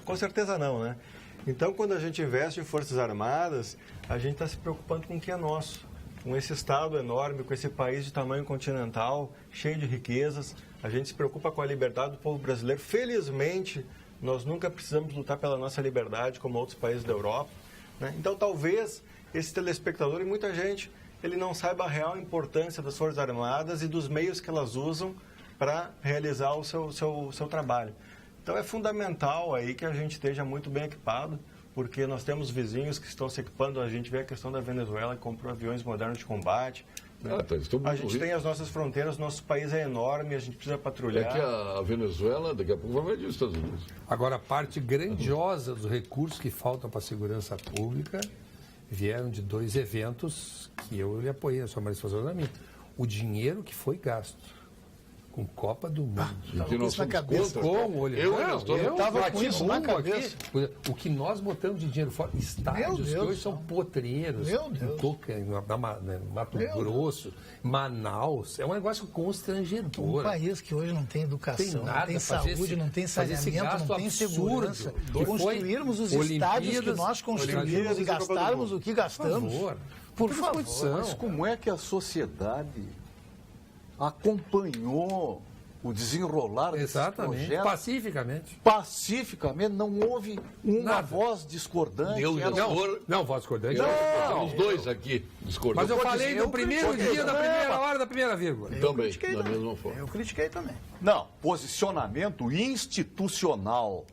Speaker 4: Com certeza não, né? Então, quando a gente investe em forças armadas, a gente está se preocupando com o que é nosso. Com esse estado enorme, com esse país de tamanho continental, cheio de riquezas, a gente se preocupa com a liberdade do povo brasileiro. Felizmente, nós nunca precisamos lutar pela nossa liberdade como outros países da Europa. né? Então, talvez esse telespectador e muita gente, ele não saiba a real importância das Forças Armadas e dos meios que elas usam para realizar o seu trabalho. Então, é fundamental aí que a gente esteja muito bem equipado, porque nós temos vizinhos que estão se equipando. A gente vê a questão da Venezuela, que comprou aviões modernos de combate. A gente tem as nossas fronteiras, nosso país é enorme, a gente precisa patrulhar.
Speaker 2: É que a Venezuela, daqui a pouco, vai ver os Estados Unidos.
Speaker 3: Agora, a parte grandiosa dos recursos que faltam para a segurança pública vieram de 2 eventos que eu lhe apoiei, a sua Marisa fazendo a mim. O dinheiro que foi gasto com Copa do Mundo.
Speaker 2: Que nós somos contra.
Speaker 3: Eu estava com isso na cabeça. O que nós botamos de dinheiro fora, estádios que hoje são potreiros, em Mato Grosso, Manaus, é um negócio constrangedor.
Speaker 5: Um país que hoje não tem educação, não tem saúde, não tem saneamento, não tem segurança. Construirmos os estádios que nós construímos e gastarmos o que gastamos. Por favor.
Speaker 6: Mas como é que a sociedade acompanhou o desenrolar desse projeto? Pacificamente, não houve uma voz discordante.
Speaker 3: Não, voz discordante.
Speaker 2: Os dois aqui discordando.
Speaker 3: Mas eu falei no primeiro dia, da primeira hora, da primeira vírgula.
Speaker 2: Também, da mesma forma.
Speaker 5: Eu critiquei também.
Speaker 6: Não, posicionamento institucional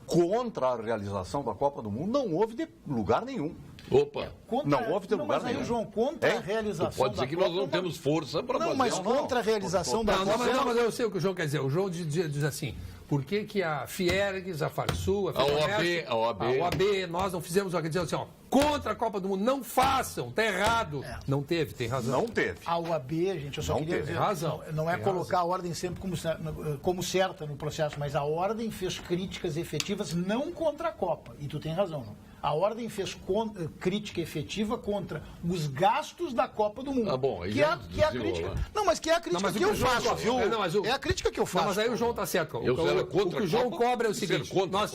Speaker 6: contra a realização da Copa do Mundo não houve de lugar nenhum.
Speaker 2: Opa!
Speaker 6: Não houve de lugar nenhum.
Speaker 5: Mas aí, João, contra a realização
Speaker 2: pode dizer que nós não temos força para fazer.
Speaker 5: Não, mas contra a realização da Copa...
Speaker 3: Mas eu sei o que o João quer dizer. O João diz assim, por que a Fiergues, a Farsul,
Speaker 2: a OAB,
Speaker 3: nós não fizemos, quer dizer assim, contra a Copa do Mundo, não façam, tá errado. Não teve, tem razão.
Speaker 6: Não teve.
Speaker 5: A OAB, gente, eu só queria dizer, não é colocar a ordem sempre como certa no processo, mas a ordem fez críticas efetivas não contra a Copa, e tu tem razão, não? A ordem fez crítica efetiva contra os gastos da Copa do Mundo.
Speaker 2: Ah, bom,
Speaker 5: que é a crítica. Não, mas que é a crítica que eu faço, viu? É a crítica que eu faço.
Speaker 3: Mas aí o João está certo. O que o João cobra é o seguinte: nós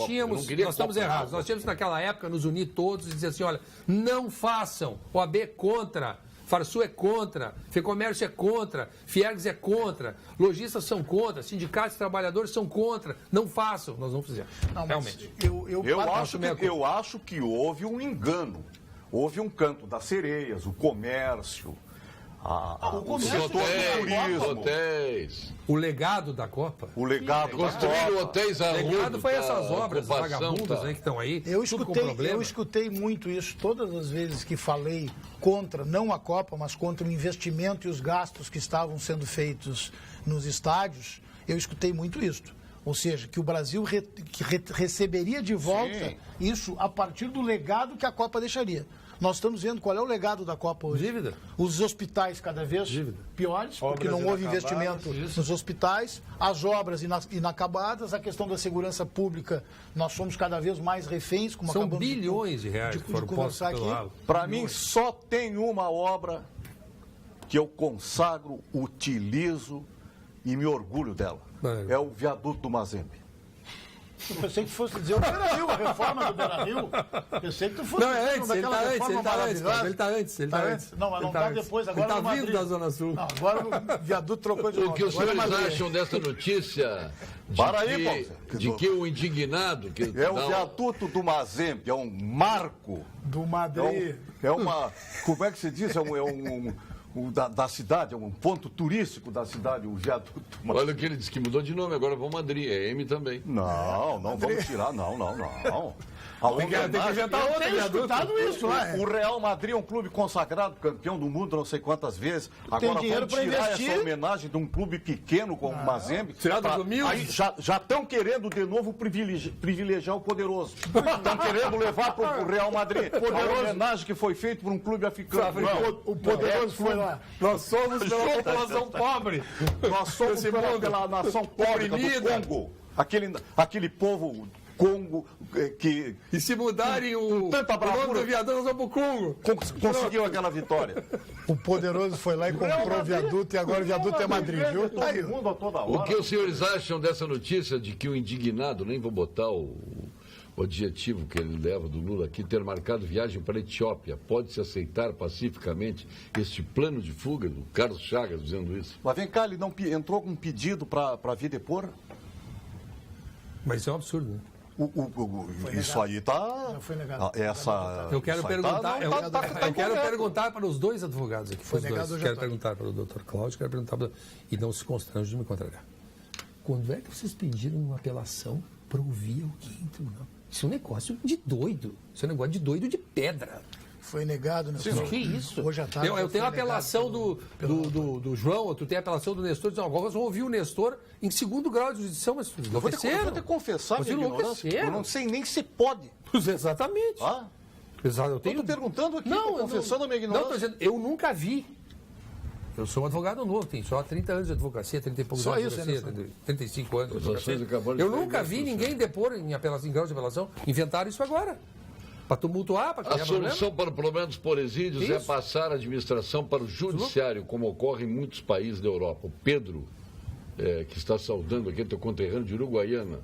Speaker 3: estamos errados. Nós tínhamos naquela época nos unir todos e dizer assim: olha, não façam. OAB é contra. Farsul é contra, Fecomércio é contra, Fiergues é contra, lojistas são contra, sindicatos e trabalhadores são contra. Não façam, nós não fizemos. Não, realmente.
Speaker 6: Eu acho que houve um engano. Houve um canto das sereias, o comércio,
Speaker 2: os hotéis.
Speaker 3: O legado da Copa?
Speaker 6: O legado da
Speaker 2: Copa. Hotéis a
Speaker 3: O legado foi essas obras vagabundas que estão aí.
Speaker 5: Eu escutei muito isso todas as vezes que falei contra, não a Copa, mas contra o investimento e os gastos que estavam sendo feitos nos estádios. Eu escutei muito isso. Ou seja, que o Brasil receberia de volta isso a partir do legado que a Copa deixaria. Nós estamos vendo qual é o legado da Copa hoje.
Speaker 3: Dívida.
Speaker 5: Os hospitais cada vez piores, porque não houve investimento nos hospitais, as obras inacabadas, a questão da segurança pública, nós somos cada vez mais reféns. Como
Speaker 3: São bilhões de reais que foram postos aqui.
Speaker 6: Para mim, só tem uma obra que eu consagro, utilizo e me orgulho dela. É o viaduto do Mazembe.
Speaker 5: Eu pensei que fosse dizer o Beira-Rio, a reforma do Beira-Rio. Pensei que tu fosse
Speaker 3: dizer daquela reforma maravilhosa. Ele está antes.
Speaker 5: Não, mas não está depois, agora
Speaker 3: ele está vindo da Zona Sul.
Speaker 5: Não, agora o viaduto trocou de nome.
Speaker 2: O que os senhores acham dessa notícia de que o indignado...
Speaker 6: o viaduto do Mazembe, é um marco.
Speaker 5: Do Madrid.
Speaker 6: É uma... Como é que se diz? Da cidade, é um ponto turístico da cidade, o viaduto.
Speaker 2: Olha o que ele disse, que mudou de nome, agora vamos Madrid, é M também.
Speaker 6: Não vamos tirar, não.
Speaker 3: Tem que inventar outro viaduto.
Speaker 5: Isso lá.
Speaker 6: O Real Madrid é um clube consagrado, campeão do mundo não sei quantas vezes. Agora vamos tirar essa homenagem de um clube pequeno como o Mazembe. Já estão querendo de novo privilegiar o poderoso. Estão querendo levar para o Real Madrid. A homenagem que foi feita por um clube africano.
Speaker 5: O poderoso foi lá.
Speaker 3: Nós somos pela população pobre.
Speaker 6: Nós somos pela nação pobre do Congo. Aquele povo Congo que...
Speaker 3: E se mudarem o nome do viaduto, nós vamos para o Congo.
Speaker 6: Conseguiu aquela vitória.
Speaker 5: O poderoso foi lá e comprou o viaduto e agora o viaduto é Madrid, viu?
Speaker 2: O que os senhores acham dessa notícia de que o indignado, nem vou botar o adjetivo que ele leva do Lula aqui, ter marcado viagem para a Etiópia, pode-se aceitar pacificamente este plano de fuga do Carlos Chagas dizendo isso?
Speaker 6: Mas vem cá, ele não entrou com um pedido para vir depor?
Speaker 3: Mas isso é um absurdo, né?
Speaker 6: Isso aí está...
Speaker 5: Não foi negado.
Speaker 3: Eu quero perguntar, eu quero perguntar para os dois advogados aqui.
Speaker 5: Foi negado,
Speaker 3: quero perguntar para o doutor Cláudio, quero perguntar para... E não se constrange de me contrariar. Quando é que vocês pediram uma apelação para ouvir alguém em tribunal? Isso é um negócio de doido. Isso é um negócio de doido de pedra.
Speaker 5: Foi negado, Nestor.
Speaker 3: Que isso?
Speaker 5: Hoje à tarde
Speaker 3: eu tenho a apelação do João, tu tem a apelação do Nestor, agora nós vamos ouvir o Nestor em segundo grau de jurisdição, mas
Speaker 6: eu vou ter que confessar, minha ignorância, eu não sei nem se pode.
Speaker 3: Exatamente. Exato, eu estou
Speaker 6: perguntando aqui, confessando a minha ignorância.
Speaker 3: Não, estou dizendo, eu nunca vi. Eu sou um advogado novo, tenho só 30 anos de advocacia, 30 e poucos anos de advocacia, 35 anos de advocacia. Eu nunca vi ninguém depor em grau de apelação. Inventaram isso agora. Para tumultuar, para criar problema.
Speaker 2: A solução para o problema dos presídios é passar a administração para o judiciário, como ocorre em muitos países da Europa. O Pedro, que está saudando aqui, teu conterrâneo de Uruguaiana,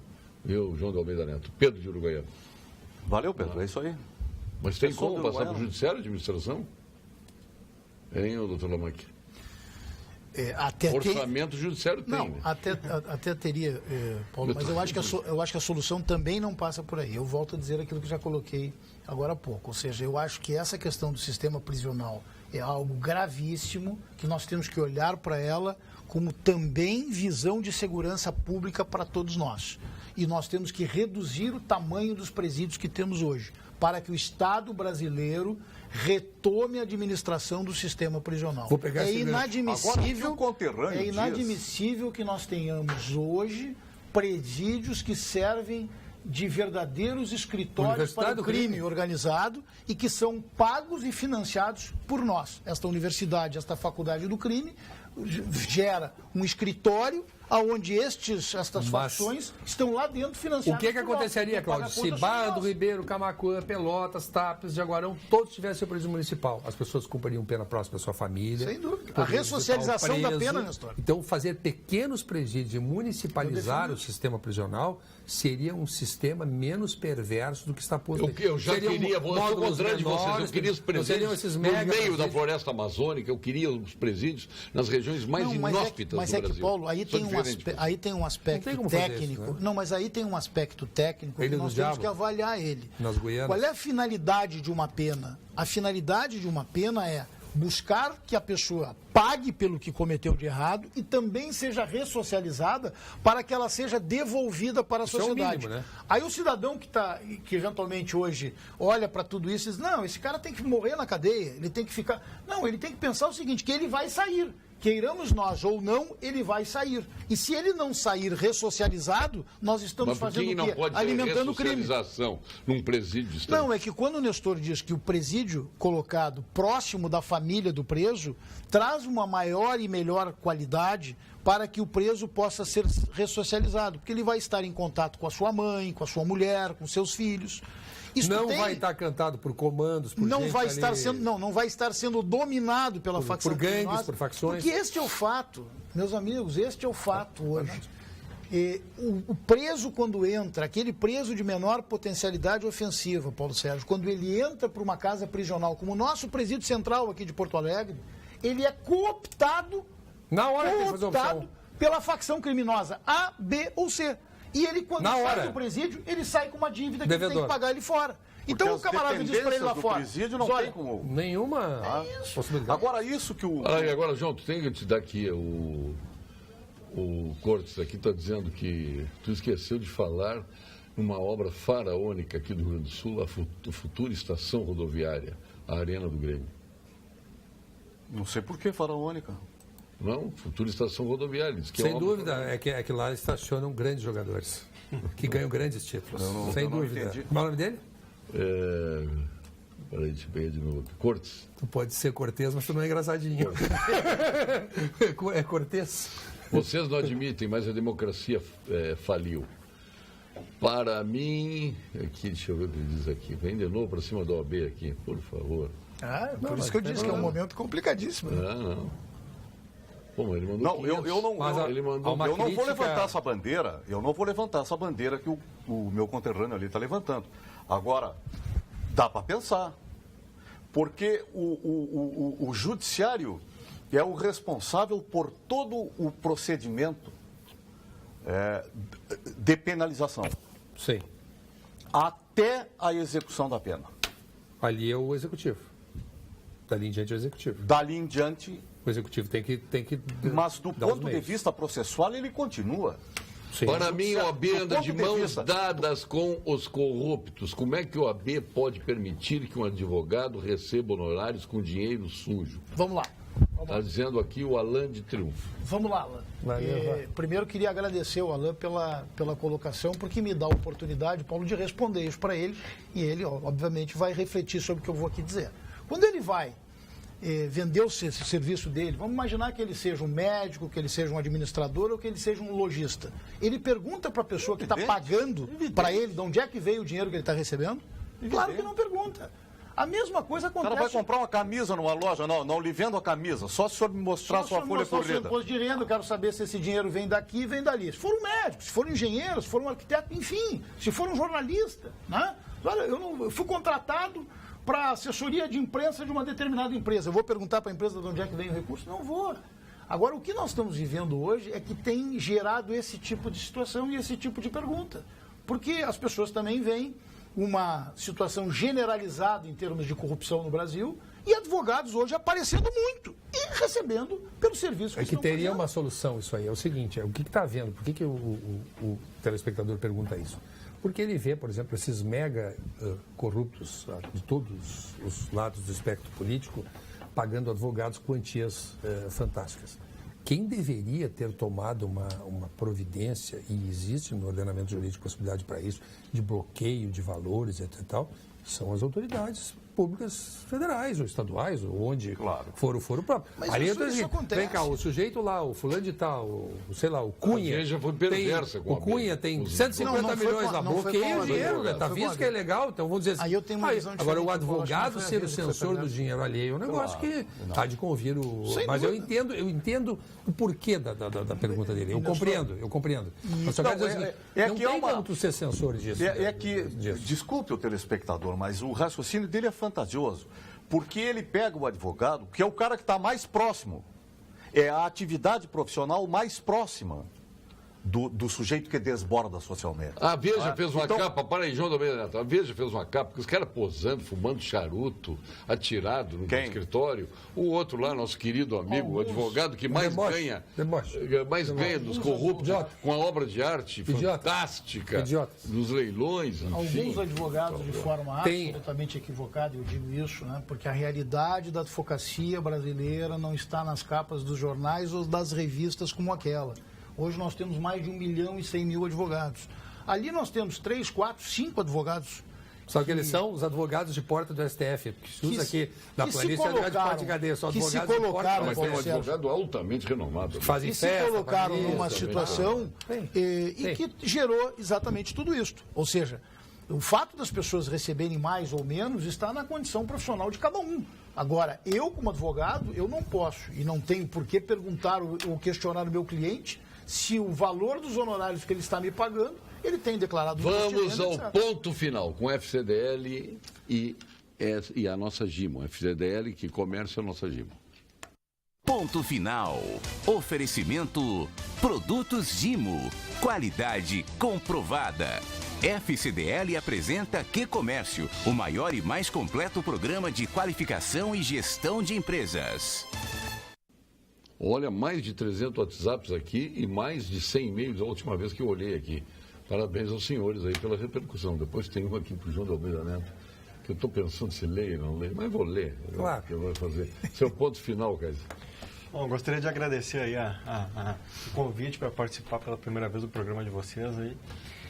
Speaker 2: viu, João de Almeida Neto? Pedro de Uruguaiana.
Speaker 6: Valeu, Pedro, é isso aí.
Speaker 2: Mas tem como passar para o judiciário a administração? Hein, doutor Lamanque? Orçamento judiciário tem.
Speaker 5: Não, até teria, Paulo, mas eu acho que a solução também não passa por aí. Eu volto a dizer aquilo que já coloquei agora há pouco. Ou seja, eu acho que essa questão do sistema prisional é algo gravíssimo, que nós temos que olhar para ela como também visão de segurança pública para todos nós. E nós temos que reduzir o tamanho dos presídios que temos hoje, para que o Estado brasileiro retome a administração do sistema prisional. É inadmissível que nós tenhamos hoje presídios que servem de verdadeiros escritórios para o crime organizado e que são pagos e financiados por nós. Esta universidade, esta faculdade do crime gera um escritório onde estas facções estão lá dentro financiadas.
Speaker 3: O que aconteceria, Cláudio, se Barra do Ribeiro, Camaquã, Pelotas, Tapes, Jaguarão, todos tivessem seu presídio municipal? As pessoas cumpririam pena próxima da sua família.
Speaker 5: Sem dúvida. A ressocialização da pena, Nestor.
Speaker 3: Então, fazer pequenos presídios e municipalizar o sistema prisional seria um sistema menos perverso do que está posto.
Speaker 2: Eu já queria, eu sou contrário de vocês, eu queria os presídios no meio da floresta amazônica, eu queria os presídios nas regiões mais inóspitas do Brasil.
Speaker 5: Mas que, Paulo, aí tem um aspecto técnico. Isso, né? Não, mas aí tem um aspecto técnico que nós temos que avaliar ele.
Speaker 3: Nas Guianas.
Speaker 5: Qual é a finalidade de uma pena? A finalidade de uma pena é buscar que a pessoa pague pelo que cometeu de errado e também seja ressocializada para que ela seja devolvida para a sociedade.
Speaker 3: É o mínimo, né?
Speaker 5: Aí o cidadão que eventualmente hoje olha para tudo isso e diz, não, esse cara tem que morrer na cadeia, ele tem que ficar... Não, ele tem que pensar o seguinte, que ele vai sair. Queiramos nós ou não, ele vai sair. E se ele não sair ressocializado, nós estamos fazendo o quê? Alimentando o crime.
Speaker 2: Ressocialização num presídio?
Speaker 5: Não, é que quando o Nestor diz que o presídio colocado próximo da família do preso traz uma maior e melhor qualidade para que o preso possa ser ressocializado, porque ele vai estar em contato com a sua mãe, com a sua mulher, com seus filhos.
Speaker 3: Vai estar cantado por comandos, por
Speaker 5: não vai estar sendo dominado pela facção
Speaker 3: por gangues, por facções.
Speaker 5: Porque este é o fato, meus amigos, este é o fato hoje. O preso, quando entra, aquele preso de menor potencialidade ofensiva, Paulo Sérgio, quando ele entra para uma casa prisional, como o nosso presídio central aqui de Porto Alegre, ele é cooptado pela facção criminosa A, B ou C. E ele, quando sai do presídio, ele sai com uma dívida que ele tem que pagar ele fora. Então o camarada diz para ele lá fora.
Speaker 6: Presídio não tem como...
Speaker 3: Nenhuma possibilidade.
Speaker 6: Agora isso que o...
Speaker 2: Agora, João, tu tem que te dar aqui o Cortes aqui está dizendo que tu esqueceu de falar numa obra faraônica aqui do Rio Grande do Sul, a futura estação rodoviária, a Arena do Grêmio.
Speaker 6: Não sei por que faraônica.
Speaker 2: Não, futura estação rodoviária.
Speaker 3: Sem dúvida, é que lá estacionam grandes jogadores, que ganham grandes títulos. Sem dúvida. Qual é o nome dele?
Speaker 2: Peraí, deixa eu pegar de novo. Cortes.
Speaker 3: Tu pode ser Cortês, mas tu não é engraçadinho. É Cortês.
Speaker 2: Vocês não admitem, mas a democracia faliu. Para mim, aqui, deixa eu ver o que ele diz aqui. Vem de novo para cima da OAB aqui, por favor.
Speaker 5: Por isso que eu disse que é um momento complicadíssimo.
Speaker 2: Não. Pô, ele mandou
Speaker 6: eu não vou levantar essa bandeira. Eu não vou levantar essa bandeira que o meu conterrâneo ali está levantando. Agora, dá para pensar. Porque o judiciário é o responsável por todo o procedimento de penalização.
Speaker 3: Sim.
Speaker 6: até a execução da pena.
Speaker 3: Ali é o executivo. Dali em diante é o executivo.
Speaker 6: Dali em diante...
Speaker 3: O executivo tem que
Speaker 6: Mas do ponto de vista processual, ele continua.
Speaker 3: Sim.
Speaker 2: Para mim, o OAB anda de mãos dadas com os corruptos. Como é que o OAB pode permitir que um advogado receba honorários com dinheiro sujo?
Speaker 5: Vamos lá.
Speaker 2: Está dizendo aqui o Alain de Triunfo.
Speaker 5: Vamos lá, Alain. Primeiro, queria agradecer ao Alain pela colocação, porque me dá a oportunidade, Paulo, de responder isso para ele. E ele, obviamente, vai refletir sobre o que eu vou aqui dizer. Quando ele vai vender esse serviço dele, vamos imaginar que ele seja um médico, que ele seja um administrador ou que ele seja um lojista. Ele pergunta para a pessoa que está pagando para ele de onde é que veio o dinheiro que ele está recebendo? Claro que não pergunta. A mesma coisa acontece...
Speaker 6: O cara vai comprar uma camisa numa loja, não lhe vendo a camisa, só se o senhor me mostrar sua folha corrida.
Speaker 5: Imposto de renda, eu quero saber se esse dinheiro vem daqui e vem dali. Se for um médico, se for um engenheiro, se for um arquiteto, enfim, se for um jornalista, né? Olha, eu fui contratado para assessoria de imprensa de uma determinada empresa. Eu vou perguntar para a empresa de onde é que vem o recurso? Não vou. Agora, o que nós estamos vivendo hoje é que tem gerado esse tipo de situação e esse tipo de pergunta. Porque as pessoas também veem uma situação generalizada em termos de corrupção no Brasil e advogados hoje aparecendo muito e recebendo pelo serviço que
Speaker 3: estão
Speaker 5: teria
Speaker 3: fazendo. Uma solução isso aí. É o seguinte, o que está havendo? Por que o telespectador pergunta isso? Porque ele vê, por exemplo, esses mega corruptos de todos os lados do espectro político pagando advogados quantias fantásticas. Quem deveria ter tomado uma providência, e existe no ordenamento jurídico possibilidade para isso, de bloqueio de valores, etc. e tal, são as autoridades públicas federais ou estaduais, ou onde for o foro próprio.
Speaker 5: Mas
Speaker 3: ali
Speaker 5: isso acontece.
Speaker 3: Vem cá, o sujeito lá, o fulano de tal, sei lá, o Cunha.
Speaker 2: Já foi perversa
Speaker 3: o Cunha tem 150 milhões lá, bloqueia o dinheiro, está visto que é legal, então vamos dizer assim.
Speaker 5: Aí eu tenho uma visão
Speaker 3: agora, o
Speaker 5: diferente,
Speaker 3: advogado ser o censor do dinheiro alheio é um negócio que está de convir o. Mas eu entendo o porquê da pergunta dele. Eu compreendo. Mas só quero dizer assim, não tem como tu ser censor disso.
Speaker 6: Desculpe o telespectador, mas o raciocínio dele é fantasioso, porque ele pega o advogado, que é o cara que está mais próximo, é a atividade profissional mais próxima do sujeito que desborda socialmente.
Speaker 2: A Veja fez uma capa, para aí, João Almeida Neto, a Veja fez uma capa, que os caras posando, fumando charuto, atirado no escritório. O outro lá, nosso querido amigo, o advogado que mais ganha dos corruptos, com a obra de arte fantástica, dos leilões, enfim.
Speaker 5: Alguns advogados de forma absolutamente equivocada, eu digo isso, né? Porque a realidade da advocacia brasileira não está nas capas dos jornais ou das revistas como aquela. Hoje nós temos mais de 1.100.000 advogados. Ali nós temos 3, 4, 5 advogados.
Speaker 3: Só que eles são os advogados de porta do STF, que se usa aqui na planície, advogado de porta de cadeia, são advogados de porta.
Speaker 2: Mas tem um advogado altamente renomado.
Speaker 3: Fazem
Speaker 5: festa, se colocaram numa situação e que gerou exatamente tudo isso. Ou seja, o fato das pessoas receberem mais ou menos está na condição profissional de cada um. Agora, eu como advogado, eu não posso e não tenho por que perguntar ou questionar o meu cliente se o valor dos honorários que ele está me pagando, ele tem declarado...
Speaker 2: Vamos ao ponto final, com FCDL e a nossa Gimo. FCDL, que comércio é a nossa Gimo.
Speaker 1: Ponto final. Oferecimento Produtos Gimo. Qualidade comprovada. FCDL apresenta Que Comércio, o maior e mais completo programa de qualificação e gestão de empresas.
Speaker 2: Olha, mais de 300 WhatsApps aqui e mais de 100 e-mails da última vez que eu olhei aqui. Parabéns aos senhores aí pela repercussão. Depois tem um aqui para o João Almeida Neto, que eu estou pensando se leio ou não leio, mas vou ler.
Speaker 3: Claro.
Speaker 2: Que eu vou fazer. Seu ponto final, Caio.
Speaker 4: Bom, gostaria de agradecer aí o convite para participar pela primeira vez do programa de vocês aí.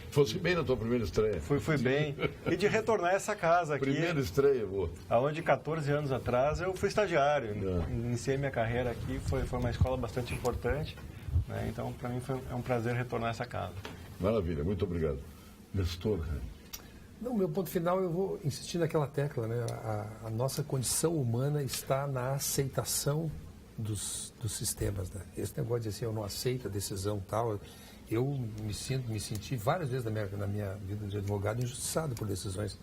Speaker 2: Fosse bem na tua primeira estreia.
Speaker 4: Fui bem. E de retornar a essa casa aqui.
Speaker 2: Primeira estreia, boa.
Speaker 4: Onde 14 anos atrás eu fui estagiário. Iniciei minha carreira aqui, foi uma escola bastante importante. Né? Então, para mim, é um prazer retornar a essa casa.
Speaker 2: Maravilha, muito obrigado. Nestor.
Speaker 3: Não, meu ponto final, eu vou insistir naquela tecla, né? A nossa condição humana está na aceitação dos sistemas, né? Esse negócio de assim, eu não aceito a decisão tal... Eu me senti várias vezes na minha vida de advogado injustiçado por decisões.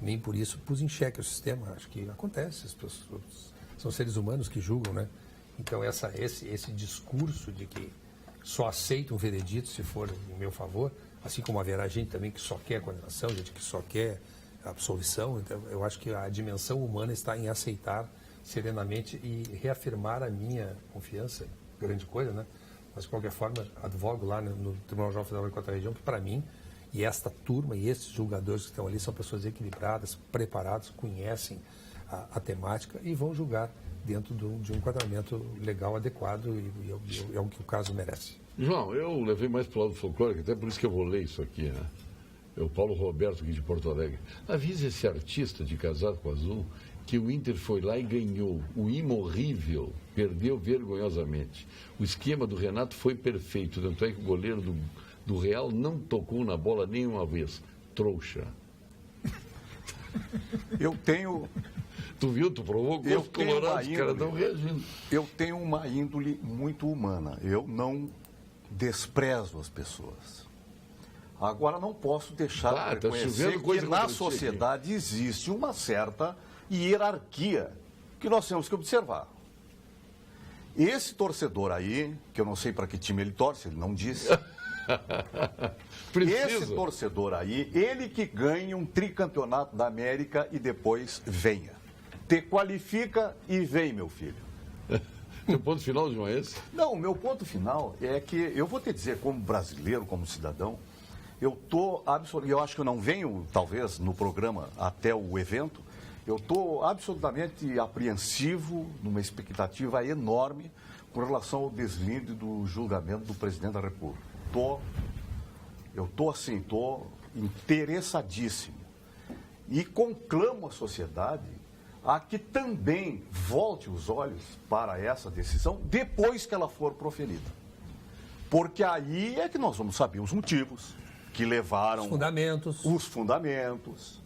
Speaker 3: Nem por isso pus em xeque o sistema. Acho que acontece, as pessoas são seres humanos que julgam, né? Então esse discurso de que só aceito um veredito se for em meu favor, assim como haverá gente também que só quer condenação, gente que só quer absolvição. Então, eu acho que a dimensão humana está em aceitar serenamente e reafirmar a minha confiança, grande coisa, né? Mas, de qualquer forma, advogo lá no Tribunal Geral Federal da Quarta Região, que para mim, e esta turma e esses julgadores que estão ali são pessoas equilibradas, preparadas, conhecem a temática e vão julgar dentro de um enquadramento legal adequado e é o que o caso merece.
Speaker 2: João, eu levei mais para o lado folclórico, até por isso que eu vou ler isso aqui, né? É o Paulo Roberto aqui de Porto Alegre. Avisa esse artista de Casado com Azul que o Inter foi lá e ganhou. O imorrível perdeu vergonhosamente. O esquema do Renato foi perfeito, tanto é que o goleiro do Real não tocou na bola nenhuma vez. Trouxa.
Speaker 6: Eu tenho...
Speaker 2: Tu viu? Tu provou que os colorados, os caras estão reagindo.
Speaker 6: Eu tenho uma índole muito humana. Eu não desprezo as pessoas. Agora, não posso deixar de reconhecer que na sociedade existe uma certa hierarquia que nós temos que observar. Esse torcedor aí, que eu não sei para que time ele torce, ele não disse. Esse torcedor aí, ele que ganha um tricampeonato da América e depois venha. Te qualifica e vem, meu filho.
Speaker 2: Seu ponto final, João, é esse?
Speaker 6: Não, o meu ponto final é que eu vou te dizer, como brasileiro, como cidadão, eu estou absolutamente, eu acho que eu não venho, talvez, no programa até o evento, eu estou absolutamente apreensivo, numa expectativa enorme, com relação ao deslinde do julgamento do presidente da República. Eu estou interessadíssimo. E conclamo a sociedade a que também volte os olhos para essa decisão depois que ela for proferida. Porque aí é que nós vamos saber os motivos que levaram... Os fundamentos.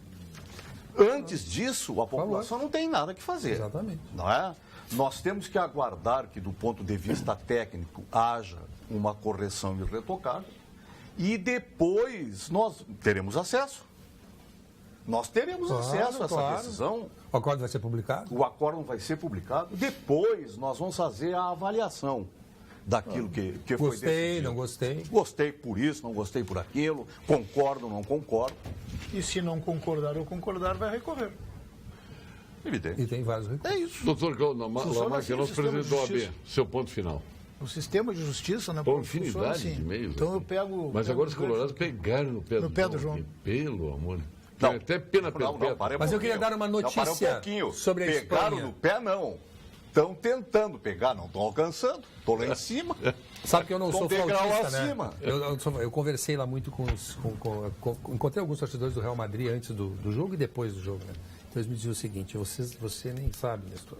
Speaker 6: Antes disso, a população não tem nada que fazer.
Speaker 3: Exatamente.
Speaker 6: Não é? Nós temos que aguardar que, do ponto de vista técnico, haja uma correção irretocável e depois nós teremos acesso. Nós teremos acesso a essa decisão.
Speaker 3: O acordo vai ser publicado?
Speaker 6: O acordo vai ser publicado. Depois nós vamos fazer a avaliação daquilo que foi decidido.
Speaker 3: Gostei, não gostei.
Speaker 6: Gostei por isso, não gostei por aquilo, concordo, não concordo.
Speaker 5: E se não concordar ou concordar, vai recorrer.
Speaker 6: Evidente.
Speaker 3: E tem vários recursos.
Speaker 6: É isso.
Speaker 2: Doutor Lamar, que é nosso presidente da OAB, seu ponto final.
Speaker 5: O sistema de justiça, né?
Speaker 2: Pô, infinidade de meios.
Speaker 5: Então eu pego...
Speaker 2: Mas agora os colorados pegaram no pé do João. Pelo amor.
Speaker 6: Não,
Speaker 2: até pena pelo pé.
Speaker 3: Mas eu queria dar uma notícia sobre a Espanha.
Speaker 6: Pegaram no pé, não. Estão tentando pegar, não estão alcançando. Estou lá em cima.
Speaker 3: Sabe que eu não sou flautista, né?
Speaker 6: Acima.
Speaker 3: Eu conversei lá muito encontrei alguns torcedores do Real Madrid antes do jogo e depois do jogo, né? Então eles me diziam o seguinte: você nem sabe, Nestor.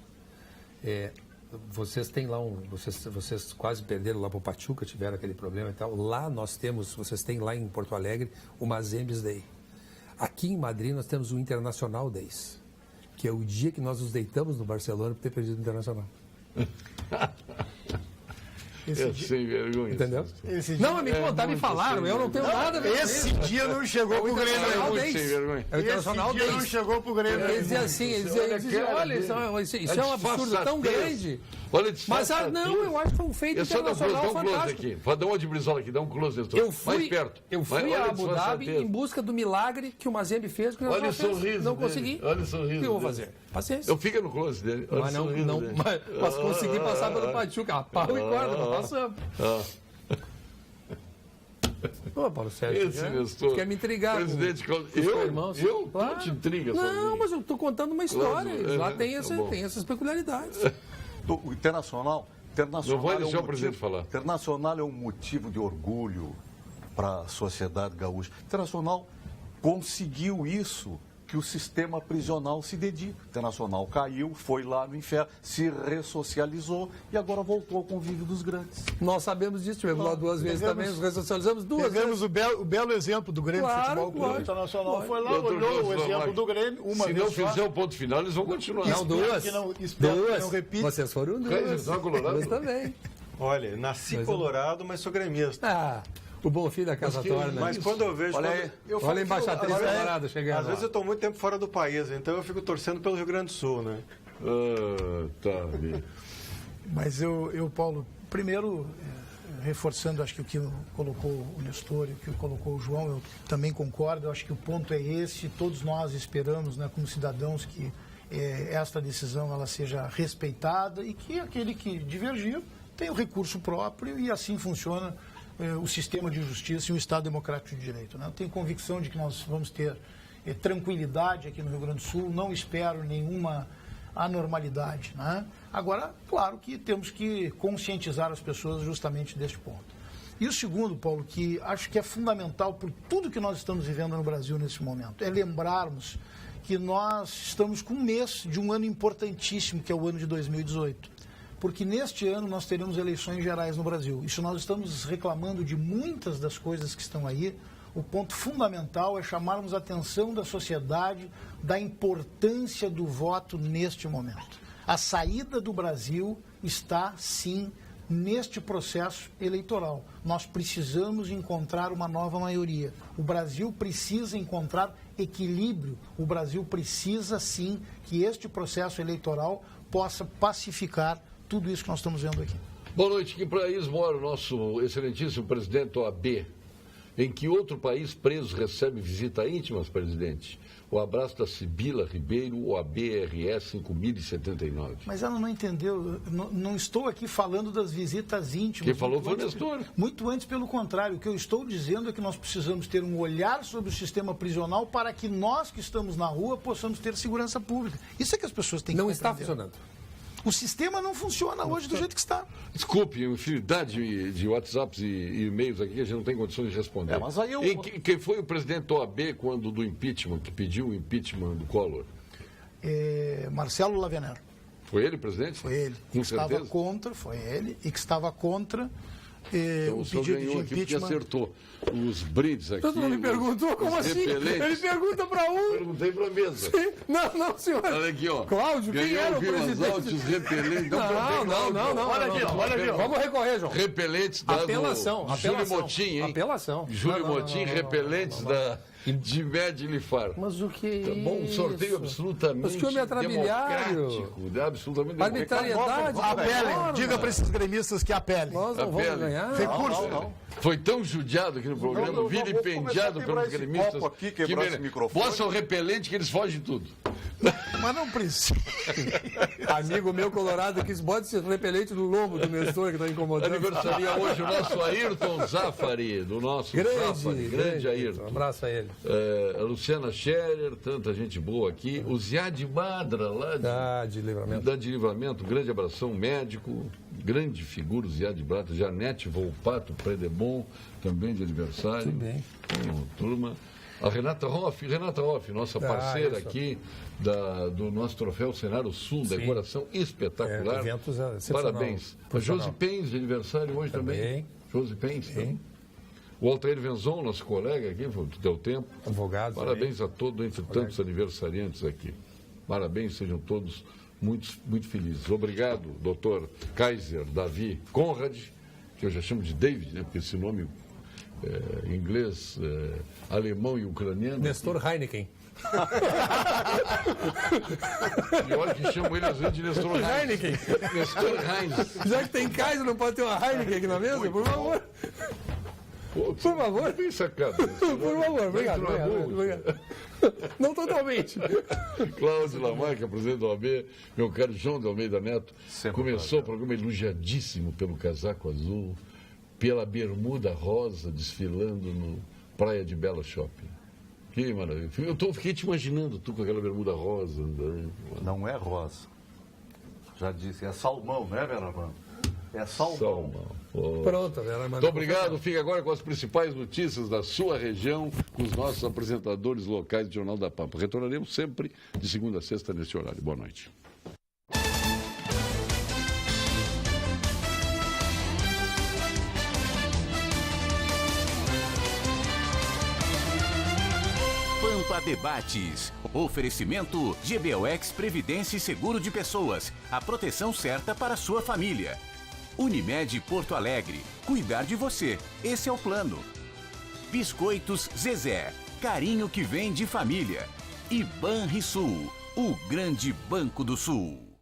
Speaker 3: Vocês têm lá vocês quase perderam lá para o Pachuca, tiveram aquele problema e tal. Lá vocês têm lá em Porto Alegre o Mazembes Day. Aqui em Madrid nós temos o Internacional Days, que é o dia que nós nos deitamos no Barcelona por ter perdido o Internacional.
Speaker 2: Sem vergonha.
Speaker 3: Entendeu? Não, me contaram, me falaram, eu não tenho nada a ver.
Speaker 5: Esse dia não chegou pro Grêmio.
Speaker 3: É o Internacional Days.
Speaker 5: Não chegou pro Grêmio.
Speaker 3: Eles diziam assim, olha, isso é um absurdo tão grande. Mas não, eu acho que foi um feito internacional fantástico.
Speaker 2: Dá uma de brisola aqui, dá um close, mais perto.
Speaker 3: Eu fui a Abu Dhabi em busca do milagre que o Mazembe fez, que
Speaker 2: olha o sorriso
Speaker 3: não consegui.
Speaker 2: Olha o sorriso.
Speaker 3: O que eu vou fazer? Paciência.
Speaker 2: Eu fico no close dele.
Speaker 3: Mas consegui passar pelo Pachuca. A pau e corda, não passamos. Ô, Paulo Sérgio, quer me intrigar?
Speaker 2: Presidente, eu claro. Te intriga.
Speaker 3: Não, mas eu estou contando uma história. Lá tem essas peculiaridades.
Speaker 6: O Internacional
Speaker 2: não vai deixar o presidente falar.
Speaker 6: Internacional é um motivo de orgulho para a sociedade gaúcha. O Internacional conseguiu isso que o sistema prisional se dedica. O Internacional caiu, foi lá no inferno, se ressocializou e agora voltou ao convívio dos grandes.
Speaker 3: Nós sabemos disso, tivemos lá duas vezes também, nos ressocializamos duas vezes.
Speaker 5: O belo exemplo do Grêmio Futebol Clube Internacional foi lá, olhou o exemplo do Grêmio, uma vez
Speaker 2: só. Se não fizer o ponto final, eles vão continuar.
Speaker 3: Não, duas.
Speaker 5: Não repite.
Speaker 3: Vocês foram duas. Duas também.
Speaker 4: Olha, nasci colorado, mas sou gremista.
Speaker 3: O bom filho da casa torna.
Speaker 4: Mas quando eu vejo...
Speaker 3: Olha a embaixatriz colorada chegando.
Speaker 4: Às vezes eu estou muito tempo fora do país, então eu fico torcendo pelo Rio Grande do Sul, né?
Speaker 2: Tá.
Speaker 5: Mas eu, Paulo, primeiro, reforçando, acho que o que colocou o Nestor e o que colocou o João, eu também concordo, eu acho que o ponto é esse, todos nós esperamos, né, como cidadãos, que esta decisão ela seja respeitada e que aquele que divergir tenha o recurso próprio e assim funciona o sistema de justiça e o Estado Democrático de Direito. Né? Eu tenho convicção de que nós vamos ter tranquilidade aqui no Rio Grande do Sul, não espero nenhuma anormalidade. Né? Agora, claro que temos que conscientizar as pessoas justamente deste ponto. E o segundo, Paulo, que acho que é fundamental por tudo que nós estamos vivendo no Brasil nesse momento, é lembrarmos que nós estamos com um mês de um ano importantíssimo, que é o ano de 2018. Porque neste ano nós teremos eleições gerais no Brasil. Isso nós estamos reclamando de muitas das coisas que estão aí. O ponto fundamental é chamarmos a atenção da sociedade da importância do voto neste momento. A saída do Brasil está, sim, neste processo eleitoral. Nós precisamos encontrar uma nova maioria. O Brasil precisa encontrar equilíbrio. O Brasil precisa, sim, que este processo eleitoral possa pacificar tudo isso que nós estamos vendo aqui.
Speaker 2: Boa noite. Que país mora o nosso excelentíssimo presidente OAB? Em que outro país preso recebe visita íntima, presidente? O abraço da Sibila Ribeiro, OAB-RS 5079.
Speaker 5: Mas ela não entendeu. Não estou aqui falando das visitas íntimas.
Speaker 2: Quem falou foi o Nestor.
Speaker 5: Muito antes, pelo contrário. O que eu estou dizendo é que nós precisamos ter um olhar sobre o sistema prisional para que nós que estamos na rua possamos ter segurança pública. Isso é que as pessoas têm que
Speaker 3: Não
Speaker 5: compreender.
Speaker 3: está funcionando.
Speaker 5: O sistema não funciona hoje do jeito que está.
Speaker 2: Desculpe, infinidade de WhatsApps e e-mails aqui que a gente não tem condições de responder.
Speaker 6: Mas aí
Speaker 2: Quem foi o presidente do OAB quando do impeachment, que pediu o impeachment do Collor?
Speaker 5: Marcelo Lavener.
Speaker 2: Foi ele, presidente?
Speaker 5: Foi ele.
Speaker 2: Com
Speaker 5: que
Speaker 2: certeza?
Speaker 5: Estava contra, foi ele, e que estava contra
Speaker 2: então,
Speaker 5: o pedido de
Speaker 2: aqui porque
Speaker 5: impeachment.
Speaker 2: Acertou os brindes aqui.
Speaker 3: Todo mundo me perguntou, como assim? Ele pergunta para um.
Speaker 2: Perguntei para a mesa.
Speaker 3: Não, senhor.
Speaker 2: Olha aqui, ó.
Speaker 3: Cláudio, quem era o presidente?
Speaker 2: Altos repelentes.
Speaker 3: Não.
Speaker 2: Olha aqui,
Speaker 3: Vamos recorrer, João.
Speaker 2: Repelentes da
Speaker 3: Apelação.
Speaker 2: Júlio Motim, hein?
Speaker 3: Apelação.
Speaker 2: Júlio Motim, repelentes da de Medlifar.
Speaker 3: Mas o que é isso?
Speaker 2: Bom, um sorteio absolutamente
Speaker 3: Mas que homem atrapalhado.
Speaker 2: democrático. Absolutamente
Speaker 3: Arbitrariedade.
Speaker 5: Apelem. Diga para esses gremistas que apelem.
Speaker 3: Nós não vamos ganhar.
Speaker 5: Recurso.
Speaker 2: Foi tão judiado aqui no programa, vilipendiado pelos gremistas.
Speaker 6: Aqui, quebrar esse microfone.
Speaker 2: Possam repelente que eles fogem de tudo.
Speaker 5: Mas não precisa.
Speaker 3: Amigo meu colorado que pode ser repelente do lombo do Nestor que está incomodando.
Speaker 2: Aniversaria hoje o nosso Ayrton Zafari, do nosso grande Ayrton.
Speaker 3: Um abraço a ele.
Speaker 2: A Luciana Scherer, tanta gente boa aqui. O Ziad Badra, lá
Speaker 3: de Livramento.
Speaker 2: Da de Livramento, grande abração, médico, grande figura, o Ziad Badra. Janete Volpato, Predebon, também de aniversário.
Speaker 3: Tudo bem.
Speaker 2: Turma. A Renata Hoff, nossa parceira aqui do nosso troféu Cenário Sul, decoração espetacular.
Speaker 3: Eventos
Speaker 2: Parabéns. A Josi Pens, de aniversário hoje também. Josi Pens, também. O Altair Venzon, nosso colega aqui, do teu tempo.
Speaker 3: Advogado.
Speaker 2: Parabéns a todos, entre tantos aniversariantes aqui. Parabéns, sejam todos muito, muito felizes. Obrigado, doutor Kaiser Davi Conrad, que eu já chamo de David, né, porque esse nome inglês, alemão e ucraniano.
Speaker 3: Nestor Heineken.
Speaker 2: E olha que chamam ele às vezes de Nestor
Speaker 3: Heineken.
Speaker 2: Nestor Heinz.
Speaker 3: Já que tem Kaiser, não pode ter uma Heineken aqui na mesa? Por favor.
Speaker 2: Por
Speaker 3: favor.
Speaker 2: Bem sacado.
Speaker 3: Por favor, obrigado. Não totalmente.
Speaker 2: Cláudio Lamarca, presidente da OAB, meu caro João de Almeida Neto, começou o programa elogiadíssimo pelo casaco azul, pela bermuda rosa desfilando no Praia de Bela Shopping. Que maravilha. Fiquei te imaginando tu com aquela bermuda rosa.
Speaker 6: Não é rosa. Já disse, é salmão, né, Vera Armando? É salmão.
Speaker 3: Pronto, Vera Armando.
Speaker 2: Muito obrigado. Fique agora com as principais notícias da sua região, com os nossos apresentadores locais do Jornal da Pampa. Retornaremos sempre de segunda a sexta nesse horário. Boa noite.
Speaker 1: Pampa Debates. Oferecimento GBOX Previdência e Seguro de Pessoas. A proteção certa para a sua família. Unimed Porto Alegre. Cuidar de você. Esse é o plano. Biscoitos Zezé. Carinho que vem de família. E Banrisul. O grande banco do Sul.